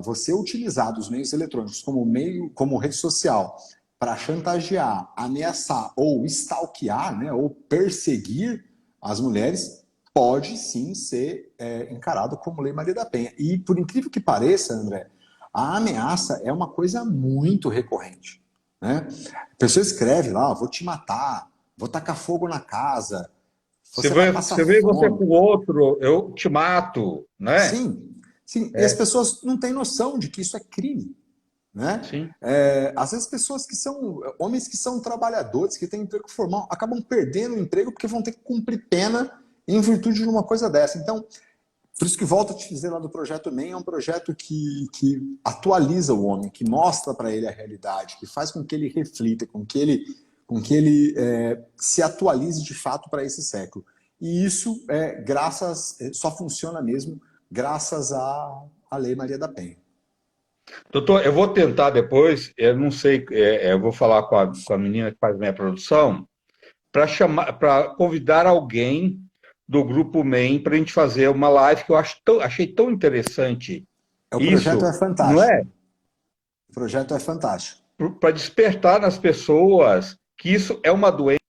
Speaker 2: Você utilizar os meios eletrônicos como rede social para chantagear, ameaçar ou stalkear, né, ou perseguir as mulheres, pode sim ser encarado como Lei Maria da Penha. E, por incrível que pareça, André, a ameaça é uma coisa muito recorrente. Né? A pessoa escreve lá, vou te matar, vou tacar fogo na casa, você vai passar
Speaker 3: Você vê você
Speaker 2: fome.
Speaker 3: com o outro, eu te mato, né?
Speaker 2: Sim, sim. E as pessoas não têm noção de que isso é crime. Né?
Speaker 3: Sim.
Speaker 2: Às vezes pessoas que são, homens que são trabalhadores, que têm emprego formal, acabam perdendo o emprego porque vão ter que cumprir pena em virtude de uma coisa dessa. Então, por isso que volto a te dizer lá do Projeto NEM, é um projeto que atualiza o homem, que mostra para ele a realidade, que faz com que ele reflita, com que ele se atualize de fato para esse século. E isso só funciona mesmo graças à Lei Maria da Penha.
Speaker 3: Doutor, eu vou tentar depois, eu não sei, eu vou falar com a menina que faz minha produção, para convidar alguém do Grupo MEM para a gente fazer uma live que eu achei tão interessante.
Speaker 2: O projeto
Speaker 3: Isso,
Speaker 2: é
Speaker 3: não
Speaker 2: fantástico.
Speaker 3: é?
Speaker 2: O projeto é fantástico.
Speaker 3: Para despertar nas pessoas que isso é uma doença,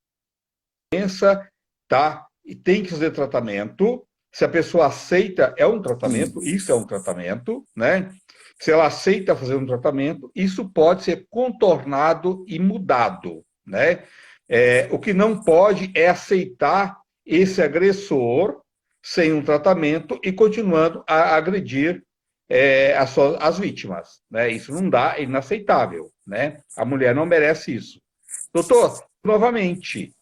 Speaker 3: tá? E tem que fazer tratamento. Se a pessoa aceita, é um tratamento, isso é um tratamento, né? Se ela aceita fazer um tratamento, isso pode ser contornado e mudado, né? O que não pode é aceitar esse agressor sem um tratamento e continuando a agredir as vítimas, né? Isso não dá, é inaceitável, né? A mulher não merece isso. Doutor, novamente.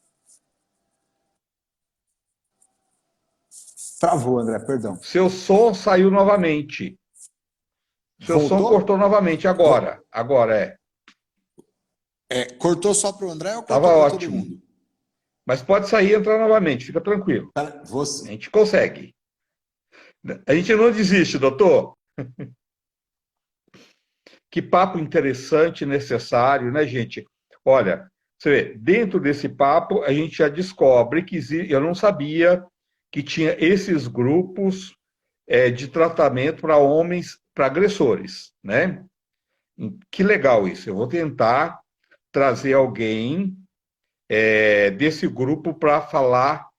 Speaker 2: Travou, André, perdão.
Speaker 3: Seu som saiu novamente. Seu som cortou novamente agora. Agora é.
Speaker 2: Cortou só para o André ou
Speaker 3: Estava
Speaker 2: cortou para todo
Speaker 3: ótimo.
Speaker 2: mundo?
Speaker 3: Mas pode sair e entrar novamente, fica tranquilo. A gente consegue. A gente não desiste, doutor. Que papo interessante, necessário, né, gente? Olha, você vê, dentro desse papo, a gente já descobre que eu não sabia que tinha esses grupos de tratamento para homens, para agressores, né? Que legal isso. Eu vou tentar trazer alguém desse grupo para falar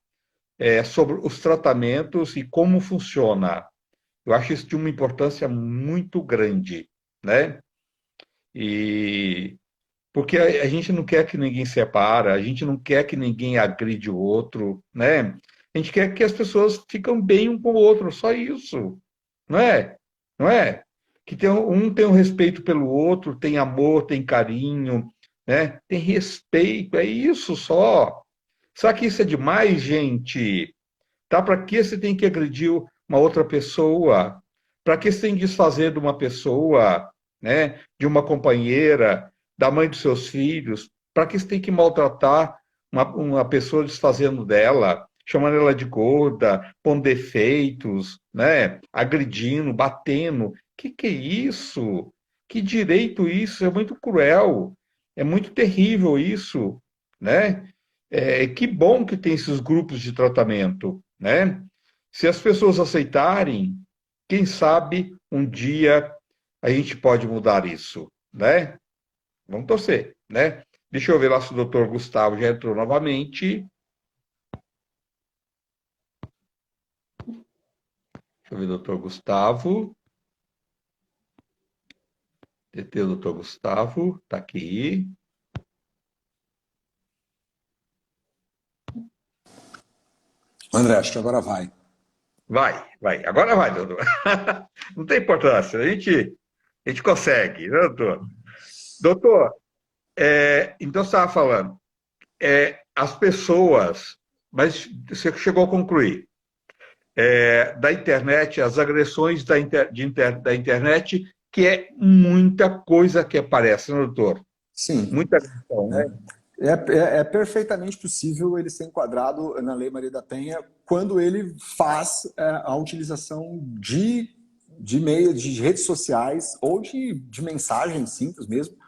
Speaker 3: sobre os tratamentos e como funciona. Eu acho isso de uma importância muito grande, né? E porque a gente não quer que ninguém separa, a gente não quer que ninguém agride o outro, né? A gente quer que as pessoas fiquem bem um com o outro, só isso, não é? Não é? Que um tem um respeito pelo outro, tem amor, tem carinho, né? Tem respeito, é isso só. Será que isso é demais, gente? Tá? Para que você tem que agredir uma outra pessoa? Para que você tem que desfazer de uma pessoa, né? De uma companheira, da mãe dos seus filhos? Para que você tem que maltratar uma pessoa desfazendo dela, chamando ela de gorda, pondo defeitos, né? Agredindo, batendo? Que é isso? Que direito isso? É muito cruel, é muito terrível isso, né? Que bom que tem esses grupos de tratamento, né? Se as pessoas aceitarem, quem sabe um dia a gente pode mudar isso, né? Vamos torcer, né? Deixa eu ver lá se o doutor Gustavo já entrou novamente. Deixa eu ver, doutor Gustavo. TT, doutor Gustavo, tá aqui.
Speaker 2: André, acho que agora vai.
Speaker 3: Vai. Agora vai, doutor. Não tem importância, a gente consegue, né, doutor? Doutor, então você estava falando, as pessoas, mas você chegou a concluir, da internet, as agressões da internet, que é muita coisa que aparece, né, doutor?
Speaker 2: Sim.
Speaker 3: Muita agressão, né?
Speaker 2: É perfeitamente possível ele ser enquadrado na Lei Maria da Penha quando ele faz a utilização de meio de redes sociais ou de mensagens simples mesmo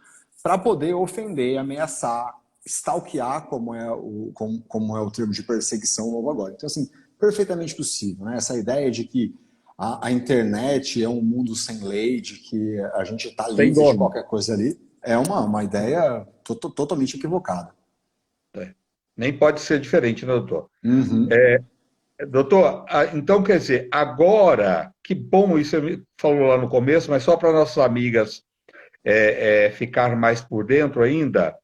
Speaker 2: para poder ofender, ameaçar, stalkear, como é o termo de perseguição novo agora. Então, assim, perfeitamente possível, né? Essa ideia de que a internet é um mundo sem lei, de que a gente está
Speaker 3: Sem
Speaker 2: livre de
Speaker 3: dono.
Speaker 2: qualquer coisa ali, é uma ideia totalmente equivocada.
Speaker 3: Nem pode ser diferente, né, doutor?
Speaker 2: Uhum.
Speaker 3: Doutor, então quer dizer, agora, que bom isso, você falou lá no começo, mas só para nossas amigas ficar mais por dentro ainda,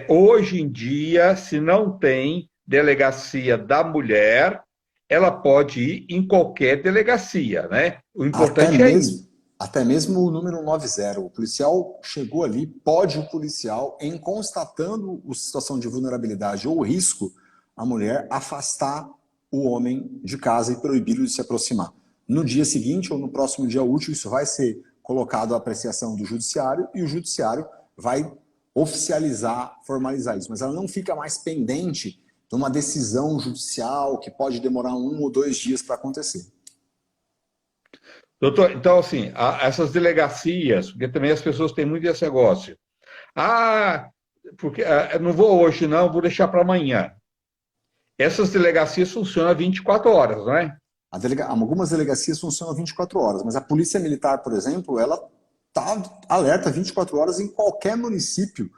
Speaker 3: hoje em dia, se não tem delegacia da mulher, ela pode ir em qualquer delegacia, né? O
Speaker 2: Até
Speaker 3: importante é ir.
Speaker 2: mesmo, até mesmo o número 90. O policial chegou ali, pode o policial, em constatando a situação de vulnerabilidade ou risco, a mulher afastar o homem de casa e proibi-lo de se aproximar. No dia seguinte ou no próximo dia útil, isso vai ser colocado à apreciação do judiciário e o judiciário vai oficializar, formalizar isso. Mas ela não fica mais pendente de uma decisão judicial que pode demorar 1 ou 2 dias para acontecer.
Speaker 3: Doutor, então, assim, essas delegacias, porque também as pessoas têm muito esse negócio. Ah, porque eu não vou hoje, não, vou deixar para amanhã. Essas delegacias funcionam 24 horas, não é?
Speaker 2: Algumas delegacias funcionam 24 horas, mas a Polícia Militar, por exemplo, ela está alerta 24 horas em qualquer município.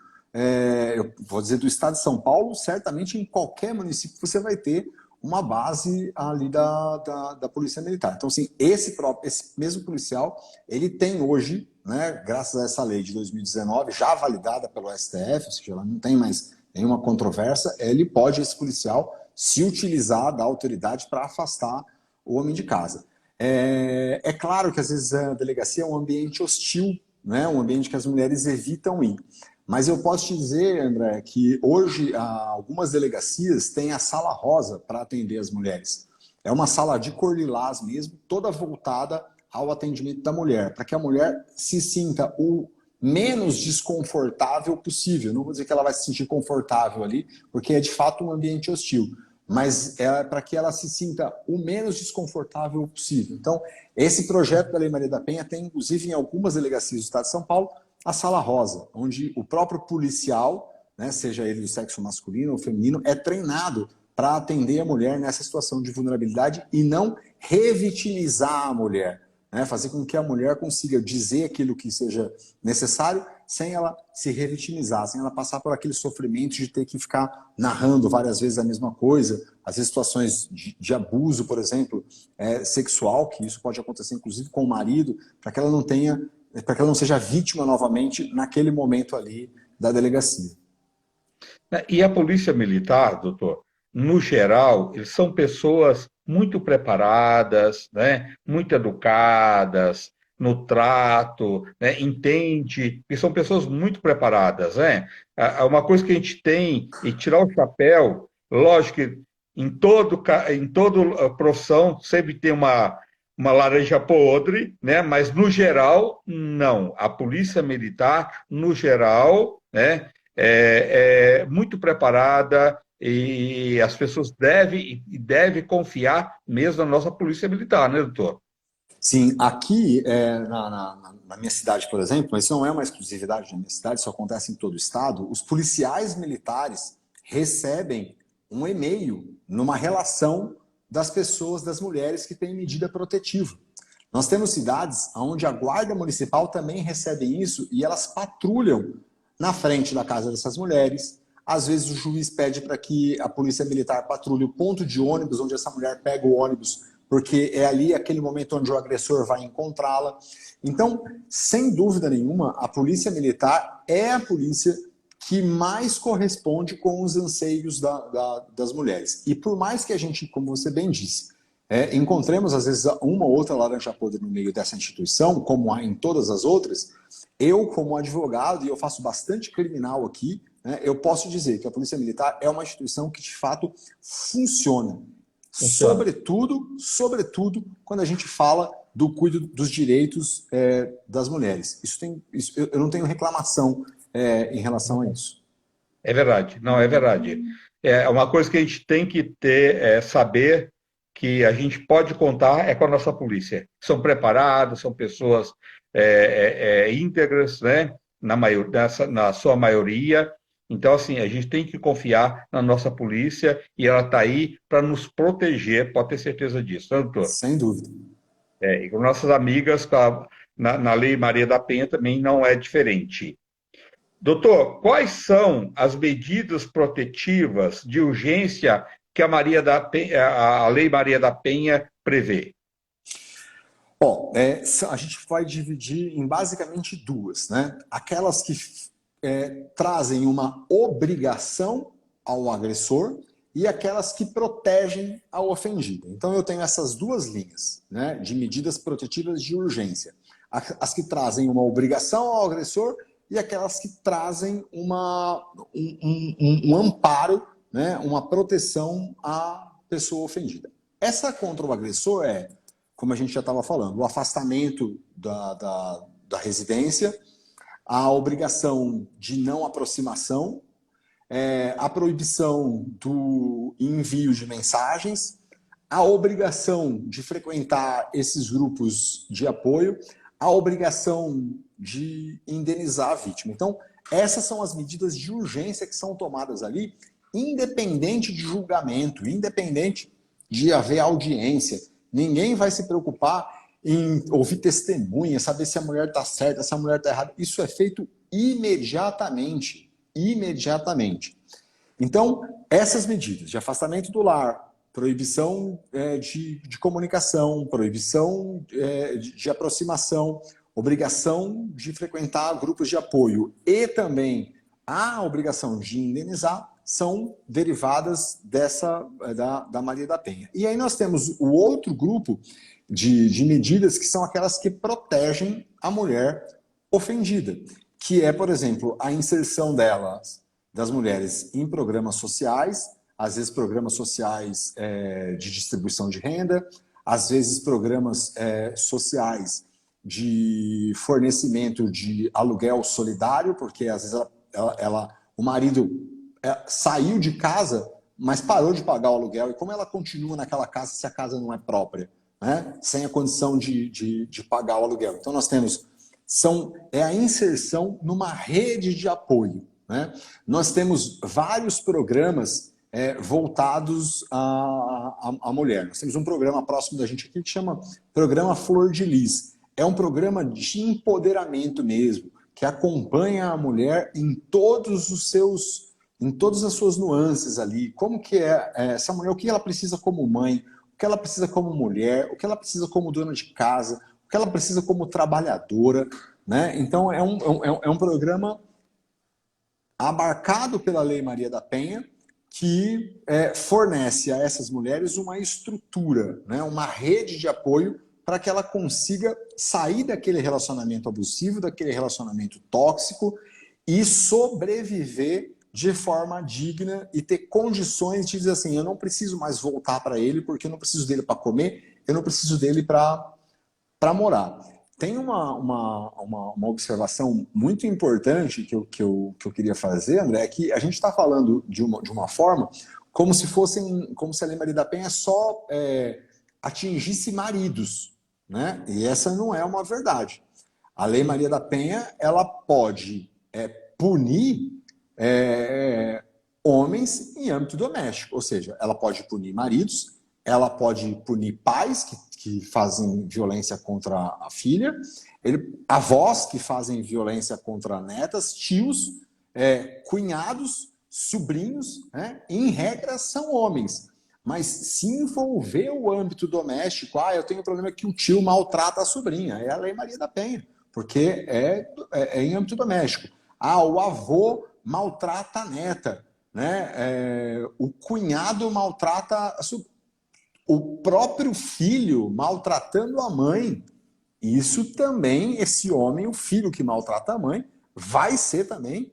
Speaker 2: Eu vou dizer do estado de São Paulo, certamente em qualquer município você vai ter uma base ali da Polícia Militar. Então, assim, esse mesmo policial, ele tem hoje, né, graças a essa lei de 2019, já validada pelo STF, ou seja, ela não tem mais nenhuma controvérsia, esse policial, se utilizar da autoridade para afastar o homem de casa. É claro que às vezes a delegacia é um ambiente hostil, né? Um ambiente que as mulheres evitam ir. Mas eu posso te dizer, André, que hoje algumas delegacias têm a sala rosa para atender as mulheres. É uma sala de cor lilás mesmo, toda voltada ao atendimento da mulher, para que a mulher se sinta o menos desconfortável possível. Não vou dizer que ela vai se sentir confortável ali, porque é de fato um ambiente hostil, mas é para que ela se sinta o menos desconfortável possível. Então, esse projeto da Lei Maria da Penha tem, inclusive, em algumas delegacias do Estado de São Paulo, a sala rosa, onde o próprio policial, né, seja ele do sexo masculino ou feminino, é treinado para atender a mulher nessa situação de vulnerabilidade e não revitimizar a mulher, né? Fazer com que a mulher consiga dizer aquilo que seja necessário sem ela se revitimizar, sem ela passar por aquele sofrimento de ter que ficar narrando várias vezes a mesma coisa, às vezes situações de abuso, por exemplo, sexual, que isso pode acontecer inclusive com o marido, para que ela não tenha, para que ela não seja vítima novamente naquele momento ali da delegacia.
Speaker 3: E a polícia militar, doutor, no geral, eles são pessoas muito preparadas, né, muito educadas no trato, né, entende, e são pessoas muito preparadas, né? Uma coisa que a gente tem, e tirar o chapéu, lógico que em todo profissão sempre tem uma laranja podre, né? Mas no geral, não. A polícia militar, no geral, né, é muito preparada e as pessoas devem confiar mesmo na nossa polícia militar, né, doutor?
Speaker 2: Sim, aqui na minha cidade, por exemplo, mas isso não é uma exclusividade da minha cidade, isso acontece em todo o estado, os policiais militares recebem um e-mail numa relação das pessoas, das mulheres que têm medida protetiva. Nós temos cidades onde a guarda municipal também recebe isso e elas patrulham na frente da casa dessas mulheres. Às vezes o juiz pede para que a polícia militar patrulhe o ponto de ônibus onde essa mulher pega o ônibus, porque é ali aquele momento onde o agressor vai encontrá-la. Então, sem dúvida nenhuma, a polícia militar é a polícia que mais corresponde com os anseios das mulheres. E por mais que a gente, como você bem disse, encontremos às vezes uma ou outra laranja podre no meio dessa instituição, como há em todas as outras, eu como advogado, e eu faço bastante criminal aqui, né, eu posso dizer que a Polícia Militar é uma instituição que de fato funciona. Sobretudo quando a gente fala do cuidado dos direitos das mulheres. Eu não tenho reclamação em relação a isso.
Speaker 3: É verdade, não, é verdade. É uma coisa que a gente tem que ter, saber que a gente pode contar com a nossa polícia. São preparados, são pessoas íntegras, né? Na sua maioria. Então, assim, a gente tem que confiar na nossa polícia e ela está aí para nos proteger, pode ter certeza disso, né, doutor?
Speaker 2: Sem dúvida.
Speaker 3: E com nossas amigas, na Lei Maria da Penha também não é diferente. Doutor, quais são as medidas protetivas de urgência que a Lei Maria da Penha prevê?
Speaker 2: Bom, a gente vai dividir em basicamente duas, né? Aquelas que trazem uma obrigação ao agressor e aquelas que protegem ao ofendido. Então eu tenho essas duas linhas, né, de medidas protetivas de urgência. As que trazem uma obrigação ao agressor e aquelas que trazem um amparo, né, uma proteção à pessoa ofendida. Essa contra o agressor como a gente já estava falando, o afastamento da residência, a obrigação de não aproximação, a proibição do envio de mensagens, a obrigação de frequentar esses grupos de apoio, a obrigação de indenizar a vítima. Então, essas são as medidas de urgência que são tomadas ali, independente de julgamento, independente de haver audiência. Ninguém vai se preocupar em ouvir testemunha, saber se a mulher está certa, se a mulher está errada. Isso é feito imediatamente. Imediatamente. Então, essas medidas de afastamento do lar, proibição de comunicação, proibição de aproximação, obrigação de frequentar grupos de apoio e também a obrigação de indenizar são derivadas da Maria da Penha. E aí nós temos o outro grupo de medidas que são aquelas que protegem a mulher ofendida, que é, por exemplo, a inserção das mulheres em programas sociais, às vezes programas sociais de distribuição de renda, às vezes programas sociais de fornecimento de aluguel solidário, porque às vezes o marido saiu de casa, mas parou de pagar o aluguel, e como ela continua naquela casa se a casa não é própria, né? Sem a condição de pagar o aluguel. Então nós temos a inserção numa rede de apoio, né? Nós temos vários programas voltados à mulher. Nós temos um programa próximo da gente aqui que chama Programa Flor de Lis. É um programa de empoderamento mesmo, que acompanha a mulher em todas as suas nuances ali. Como que é essa mulher, o que ela precisa como mãe, o que ela precisa como mulher, o que ela precisa como dona de casa, o que ela precisa como trabalhadora, né? Então é um programa abarcado pela Lei Maria da Penha, que fornece a essas mulheres uma estrutura, né? Uma rede de apoio para que ela consiga sair daquele relacionamento abusivo, daquele relacionamento tóxico e sobreviver de forma digna e ter condições de dizer assim, eu não preciso mais voltar para ele porque eu não preciso dele para comer, eu não preciso dele para morar. Tem uma observação muito importante que eu queria fazer, André, é que a gente está falando de uma forma como se a Lei Maria da Penha só atingisse maridos, né? E essa não é uma verdade. A Lei Maria da Penha, ela pode punir homens em âmbito doméstico, ou seja, ela pode punir maridos, ela pode punir pais que fazem violência contra a filha, avós que fazem violência contra netas, tios, cunhados, sobrinhos, né? Em regra são homens. Mas se envolver o âmbito doméstico, eu tenho um problema que o tio maltrata a sobrinha, é a Lei Maria da Penha, porque é em âmbito doméstico. O avô maltrata a neta, né? O cunhado maltrata a sobrinha. O próprio filho maltratando a mãe, isso também, esse homem, o filho que maltrata a mãe, vai ser também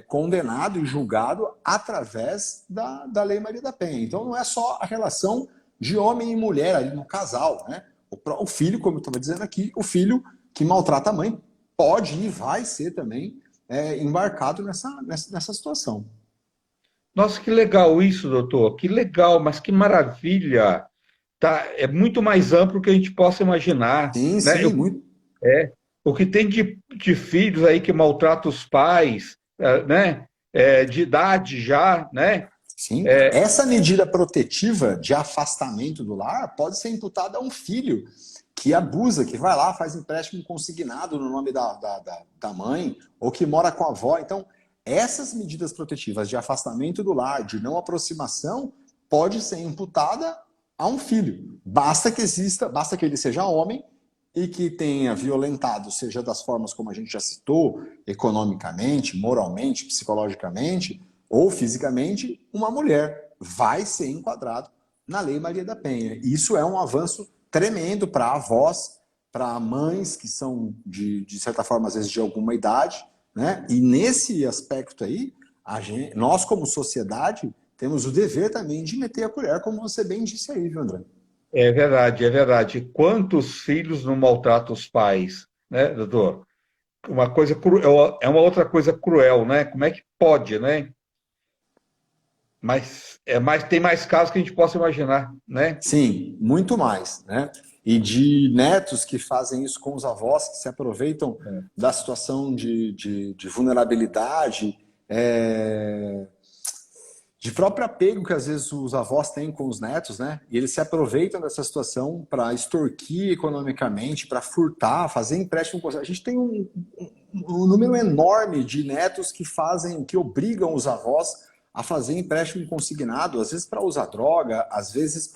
Speaker 2: condenado e julgado através da Lei Maria da Penha. Então não é só a relação de homem e mulher ali no casal, né? O filho, como eu estava dizendo aqui, o filho que maltrata a mãe pode e vai ser também embarcado nessa situação.
Speaker 3: Nossa, que legal isso, doutor. Que legal, mas que maravilha. Tá, é muito mais amplo do que a gente possa imaginar,
Speaker 2: Sim,
Speaker 3: né?
Speaker 2: sim, muito.
Speaker 3: O que tem de filhos aí que maltratam os pais, né? De idade já, né?
Speaker 2: Sim. Essa medida protetiva de afastamento do lar pode ser imputada a um filho que abusa, que vai lá, faz empréstimo consignado no nome da mãe, ou que mora com a avó. Então, essas medidas protetivas de afastamento do lar, de não aproximação, pode ser imputada a um filho. Basta que ele seja homem e que tenha violentado, seja das formas como a gente já citou, economicamente, moralmente, psicologicamente ou fisicamente, uma mulher. Vai ser enquadrado na Lei Maria da Penha. Isso é um avanço tremendo para avós, para mães que são, de certa forma, às vezes de alguma idade, né? E nesse aspecto aí, nós como sociedade temos o dever também de meter a colher, como você bem disse aí, viu, André?
Speaker 3: É verdade, é verdade. Quantos filhos não maltratam os pais, né, doutor? Uma coisa é uma outra coisa cruel, né? Como é que pode, né? Mas tem mais casos que a gente possa imaginar, né?
Speaker 2: Sim, muito mais, né? E de netos que fazem isso com os avós, que se aproveitam da situação de vulnerabilidade, de próprio apego que às vezes os avós têm com os netos, né? E eles se aproveitam dessa situação para extorquir economicamente, para furtar, fazer empréstimo. A gente tem um número enorme de netos que obrigam os avós a fazer empréstimo consignado, às vezes para usar droga, às vezes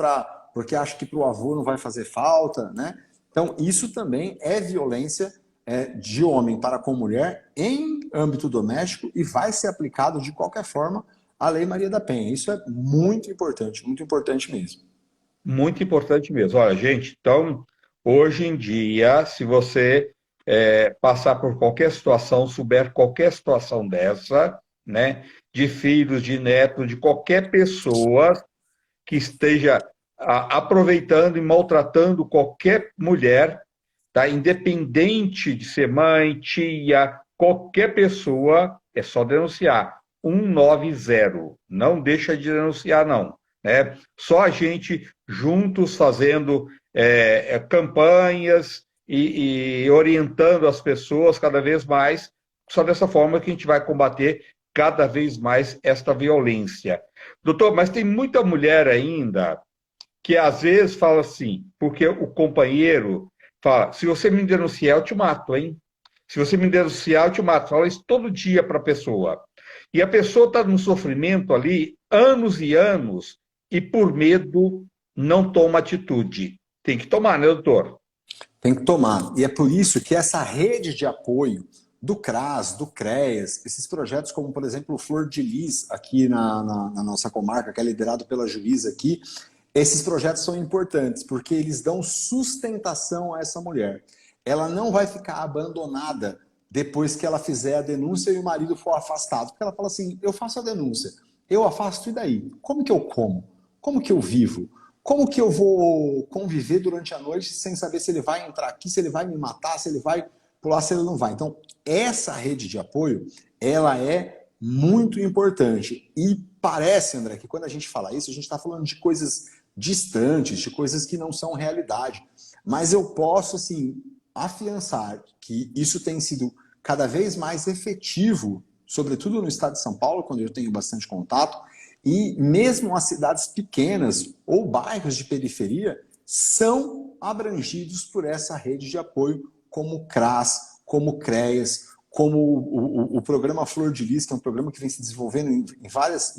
Speaker 2: porque acha que para o avô não vai fazer falta, né? Então, isso também é violência de homem para com mulher em âmbito doméstico e vai ser aplicado de qualquer forma a Lei Maria da Penha. Isso é muito importante mesmo.
Speaker 3: Muito importante mesmo. Olha, gente, então, hoje em dia, se você passar por qualquer situação, souber qualquer situação dessa, né, de filhos, de netos, de qualquer pessoa que esteja aproveitando e maltratando qualquer mulher, tá? Independente de ser mãe, tia, qualquer pessoa, é só denunciar. 190. Não deixa de denunciar, não. Né? Só a gente juntos fazendo campanhas e orientando as pessoas cada vez mais, só dessa forma que a gente vai combater cada vez mais esta violência. Doutor, mas tem muita mulher ainda que às vezes fala assim, porque o companheiro fala, se você me denunciar, eu te mato, hein? Se você me denunciar, eu te mato. Fala isso todo dia para a pessoa. E a pessoa está num sofrimento ali, anos e anos, e por medo não toma atitude. Tem que tomar, né, doutor?
Speaker 2: Tem que tomar. E é por isso que essa rede de apoio do CRAS, do CREAS, esses projetos como, por exemplo, o Flor de Lis, aqui na nossa comarca, que é liderado pela juíza aqui, esses projetos são importantes, porque eles dão sustentação a essa mulher. Ela não vai ficar abandonada depois que ela fizer a denúncia e o marido for afastado. Porque ela fala assim, eu faço a denúncia, eu afasto e daí? Como que eu como? Como que eu vivo? Como que eu vou conviver durante a noite sem saber se ele vai entrar aqui, se ele vai me matar, se ele vai pular, se ele não vai? Então, essa rede de apoio, ela é muito importante. E parece, André, que quando a gente fala isso, a gente está falando de coisas distantes, de coisas que não são realidade. Mas eu posso, assim, afiançar que isso tem sido cada vez mais efetivo, sobretudo no estado de São Paulo, quando eu tenho bastante contato, e mesmo as cidades pequenas ou bairros de periferia são abrangidos por essa rede de apoio, como o CRAS, como o CREAS, como o programa Flor de Lis, que é um programa que vem se desenvolvendo em várias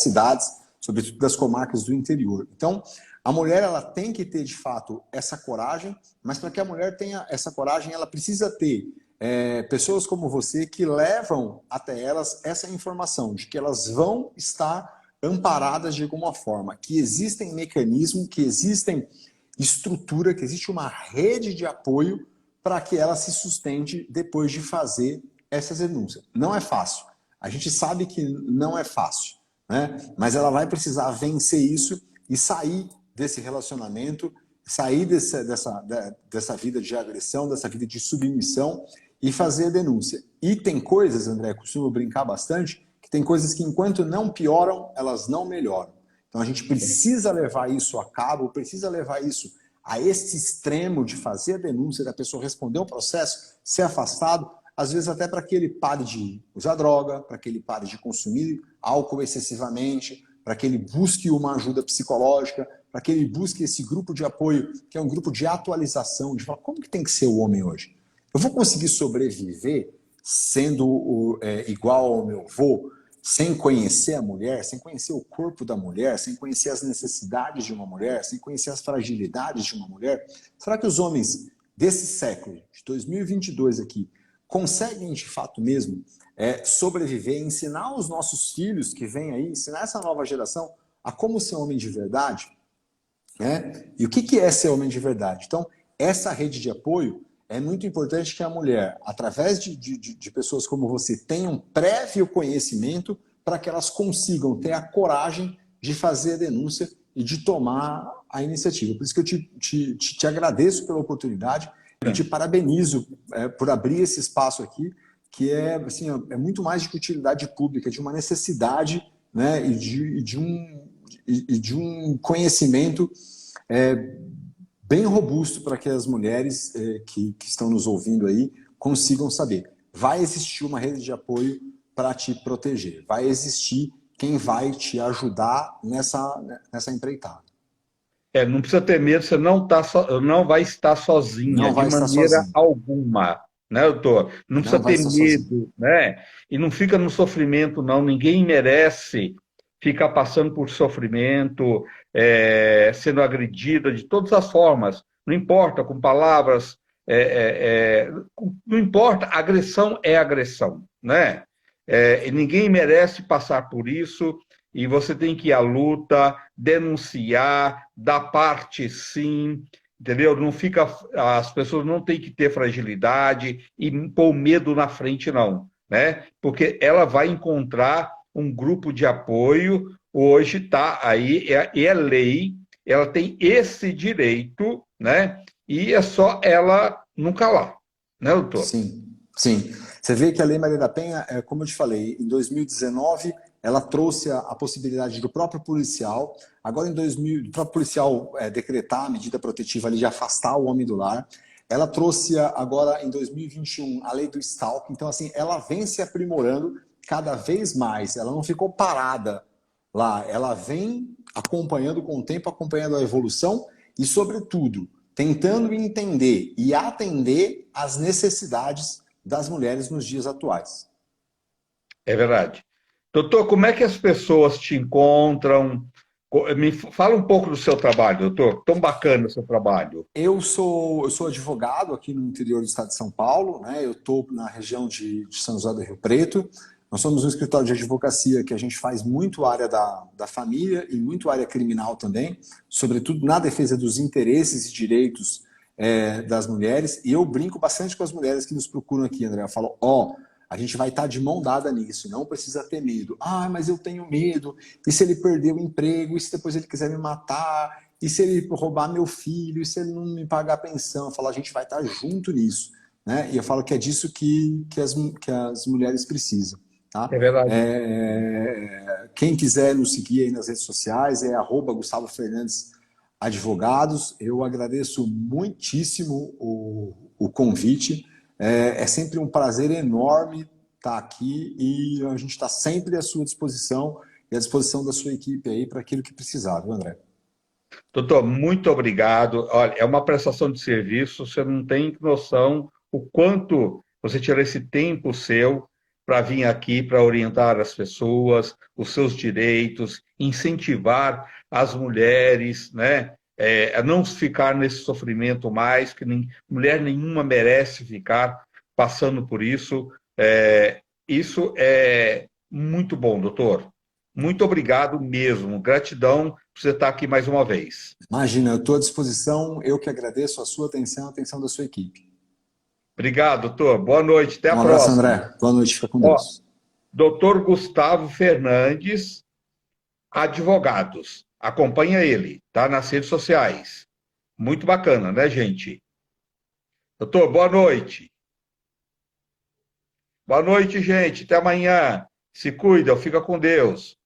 Speaker 2: cidades, sobretudo das comarcas do interior. Então, a mulher ela tem que ter, de fato, essa coragem, mas para que a mulher tenha essa coragem, ela precisa ter pessoas como você que levam até elas essa informação de que elas vão estar amparadas de alguma forma, que existem mecanismos, que existem estrutura, que existe uma rede de apoio para que ela se sustente depois de fazer essas denúncias. Não é fácil. A gente sabe que não é fácil, né? Mas ela vai precisar vencer isso e sair desse relacionamento, sair dessa vida de agressão, dessa vida de submissão e fazer a denúncia. E tem coisas, André, eu costumo brincar bastante, que tem coisas que enquanto não pioram, elas não melhoram. Então a gente precisa levar isso a cabo, precisa levar isso a esse extremo de fazer a denúncia, da pessoa responder o processo, ser afastado, às vezes até para que ele pare de usar droga, para que ele pare de consumir álcool excessivamente, para que ele busque uma ajuda psicológica, para que ele busque esse grupo de apoio, que é um grupo de atualização, de falar como que tem que ser o homem hoje. Eu vou conseguir sobreviver sendo igual ao meu avô, sem conhecer a mulher, sem conhecer o corpo da mulher, sem conhecer as necessidades de uma mulher, sem conhecer as fragilidades de uma mulher? Será que os homens desse século, de 2022 aqui, conseguem de fato mesmo sobreviver, ensinar os nossos filhos que vêm aí, ensinar essa nova geração a como ser homem de verdade? Né? E o que é ser homem de verdade? Então, essa rede de apoio é muito importante que a mulher, através de pessoas como você, tenha um prévio conhecimento para que elas consigam ter a coragem de fazer a denúncia e de tomar a iniciativa. Por isso que eu te agradeço pela oportunidade e te parabenizo por abrir esse espaço aqui, que assim, é muito mais de utilidade pública, de uma necessidade, né, e de um conhecimento bem robusto para que as mulheres que estão nos ouvindo aí consigam saber. Vai existir uma rede de apoio para te proteger. Vai existir quem vai te ajudar nessa empreitada.
Speaker 3: Não precisa ter medo, você não vai estar sozinha
Speaker 2: Não vai
Speaker 3: de
Speaker 2: estar
Speaker 3: maneira
Speaker 2: sozinho.
Speaker 3: alguma, né, doutor? Não precisa
Speaker 2: Não vai
Speaker 3: ter
Speaker 2: estar
Speaker 3: medo,
Speaker 2: sozinho.
Speaker 3: né? E não fica no sofrimento, não. Ninguém merece ficar passando por sofrimento, sendo agredida de todas as formas. Não importa, com palavras, não importa, agressão é agressão, né? E ninguém merece passar por isso. E você tem que ir à luta, denunciar, dar parte sim, entendeu? Não fica, as pessoas não têm que ter fragilidade e pôr medo na frente, não, né? Porque ela vai encontrar um grupo de apoio, hoje está aí, é lei, ela tem esse direito, né? E é só ela não calar, né, doutor?
Speaker 2: Sim, sim. Você vê que a Lei Maria da Penha, como eu te falei, em 2019 ela trouxe a possibilidade do próprio policial, agora em 2000, do próprio policial decretar a medida protetiva ali de afastar o homem do lar. Ela trouxe agora, em 2021, a lei do stalking. Então, assim, ela vem se aprimorando cada vez mais. Ela não ficou parada lá. Ela vem acompanhando com o tempo, acompanhando a evolução e, sobretudo, tentando entender e atender às necessidades das mulheres nos dias atuais.
Speaker 3: É verdade. Doutor, como é que as pessoas te encontram? Me fala um pouco do seu trabalho, doutor. Tão bacana o seu trabalho.
Speaker 2: Eu sou advogado aqui no interior do estado de São Paulo, né? Eu estou na região de São José do Rio Preto. Nós somos um escritório de advocacia que a gente faz muito área da família e muito área criminal também, sobretudo na defesa dos interesses e direitos das mulheres. E eu brinco bastante com as mulheres que nos procuram aqui, André. Eu falo, a gente vai estar de mão dada nisso, não precisa ter medo. Ah, mas eu tenho medo. E se ele perder o emprego? E se depois ele quiser me matar? E se ele roubar meu filho? E se ele não me pagar a pensão? Eu falo, a gente vai estar junto nisso. Né? E eu falo que é disso que as mulheres precisam. Tá?
Speaker 3: É verdade.
Speaker 2: Quem quiser nos seguir aí nas redes sociais é @Gustavo Fernandes Advogados. Eu agradeço muitíssimo o convite. É sempre um prazer enorme estar aqui e a gente está sempre à sua disposição e à disposição da sua equipe aí para aquilo que precisar, viu, André?
Speaker 3: Doutor, muito obrigado. Olha, é uma prestação de serviço, você não tem noção o quanto você tirou esse tempo seu para vir aqui para orientar as pessoas, os seus direitos, incentivar as mulheres, né, a não ficar nesse sofrimento mais, que mulher nenhuma merece ficar passando por isso. Isso é muito bom, doutor. Muito obrigado mesmo. Gratidão por você estar aqui mais uma vez.
Speaker 2: Imagina, eu estou à disposição. Eu que agradeço a sua atenção, a atenção da sua equipe.
Speaker 3: Obrigado, doutor. Boa noite. Até a
Speaker 2: Um abraço,
Speaker 3: próxima.
Speaker 2: André. Boa noite. Fica com Deus.
Speaker 3: Doutor Gustavo Fernandes, Advogados. Acompanha ele, tá? Nas redes sociais. Muito bacana, né, gente? Doutor, boa noite. Boa noite, gente. Até amanhã. Se cuida, fica com Deus.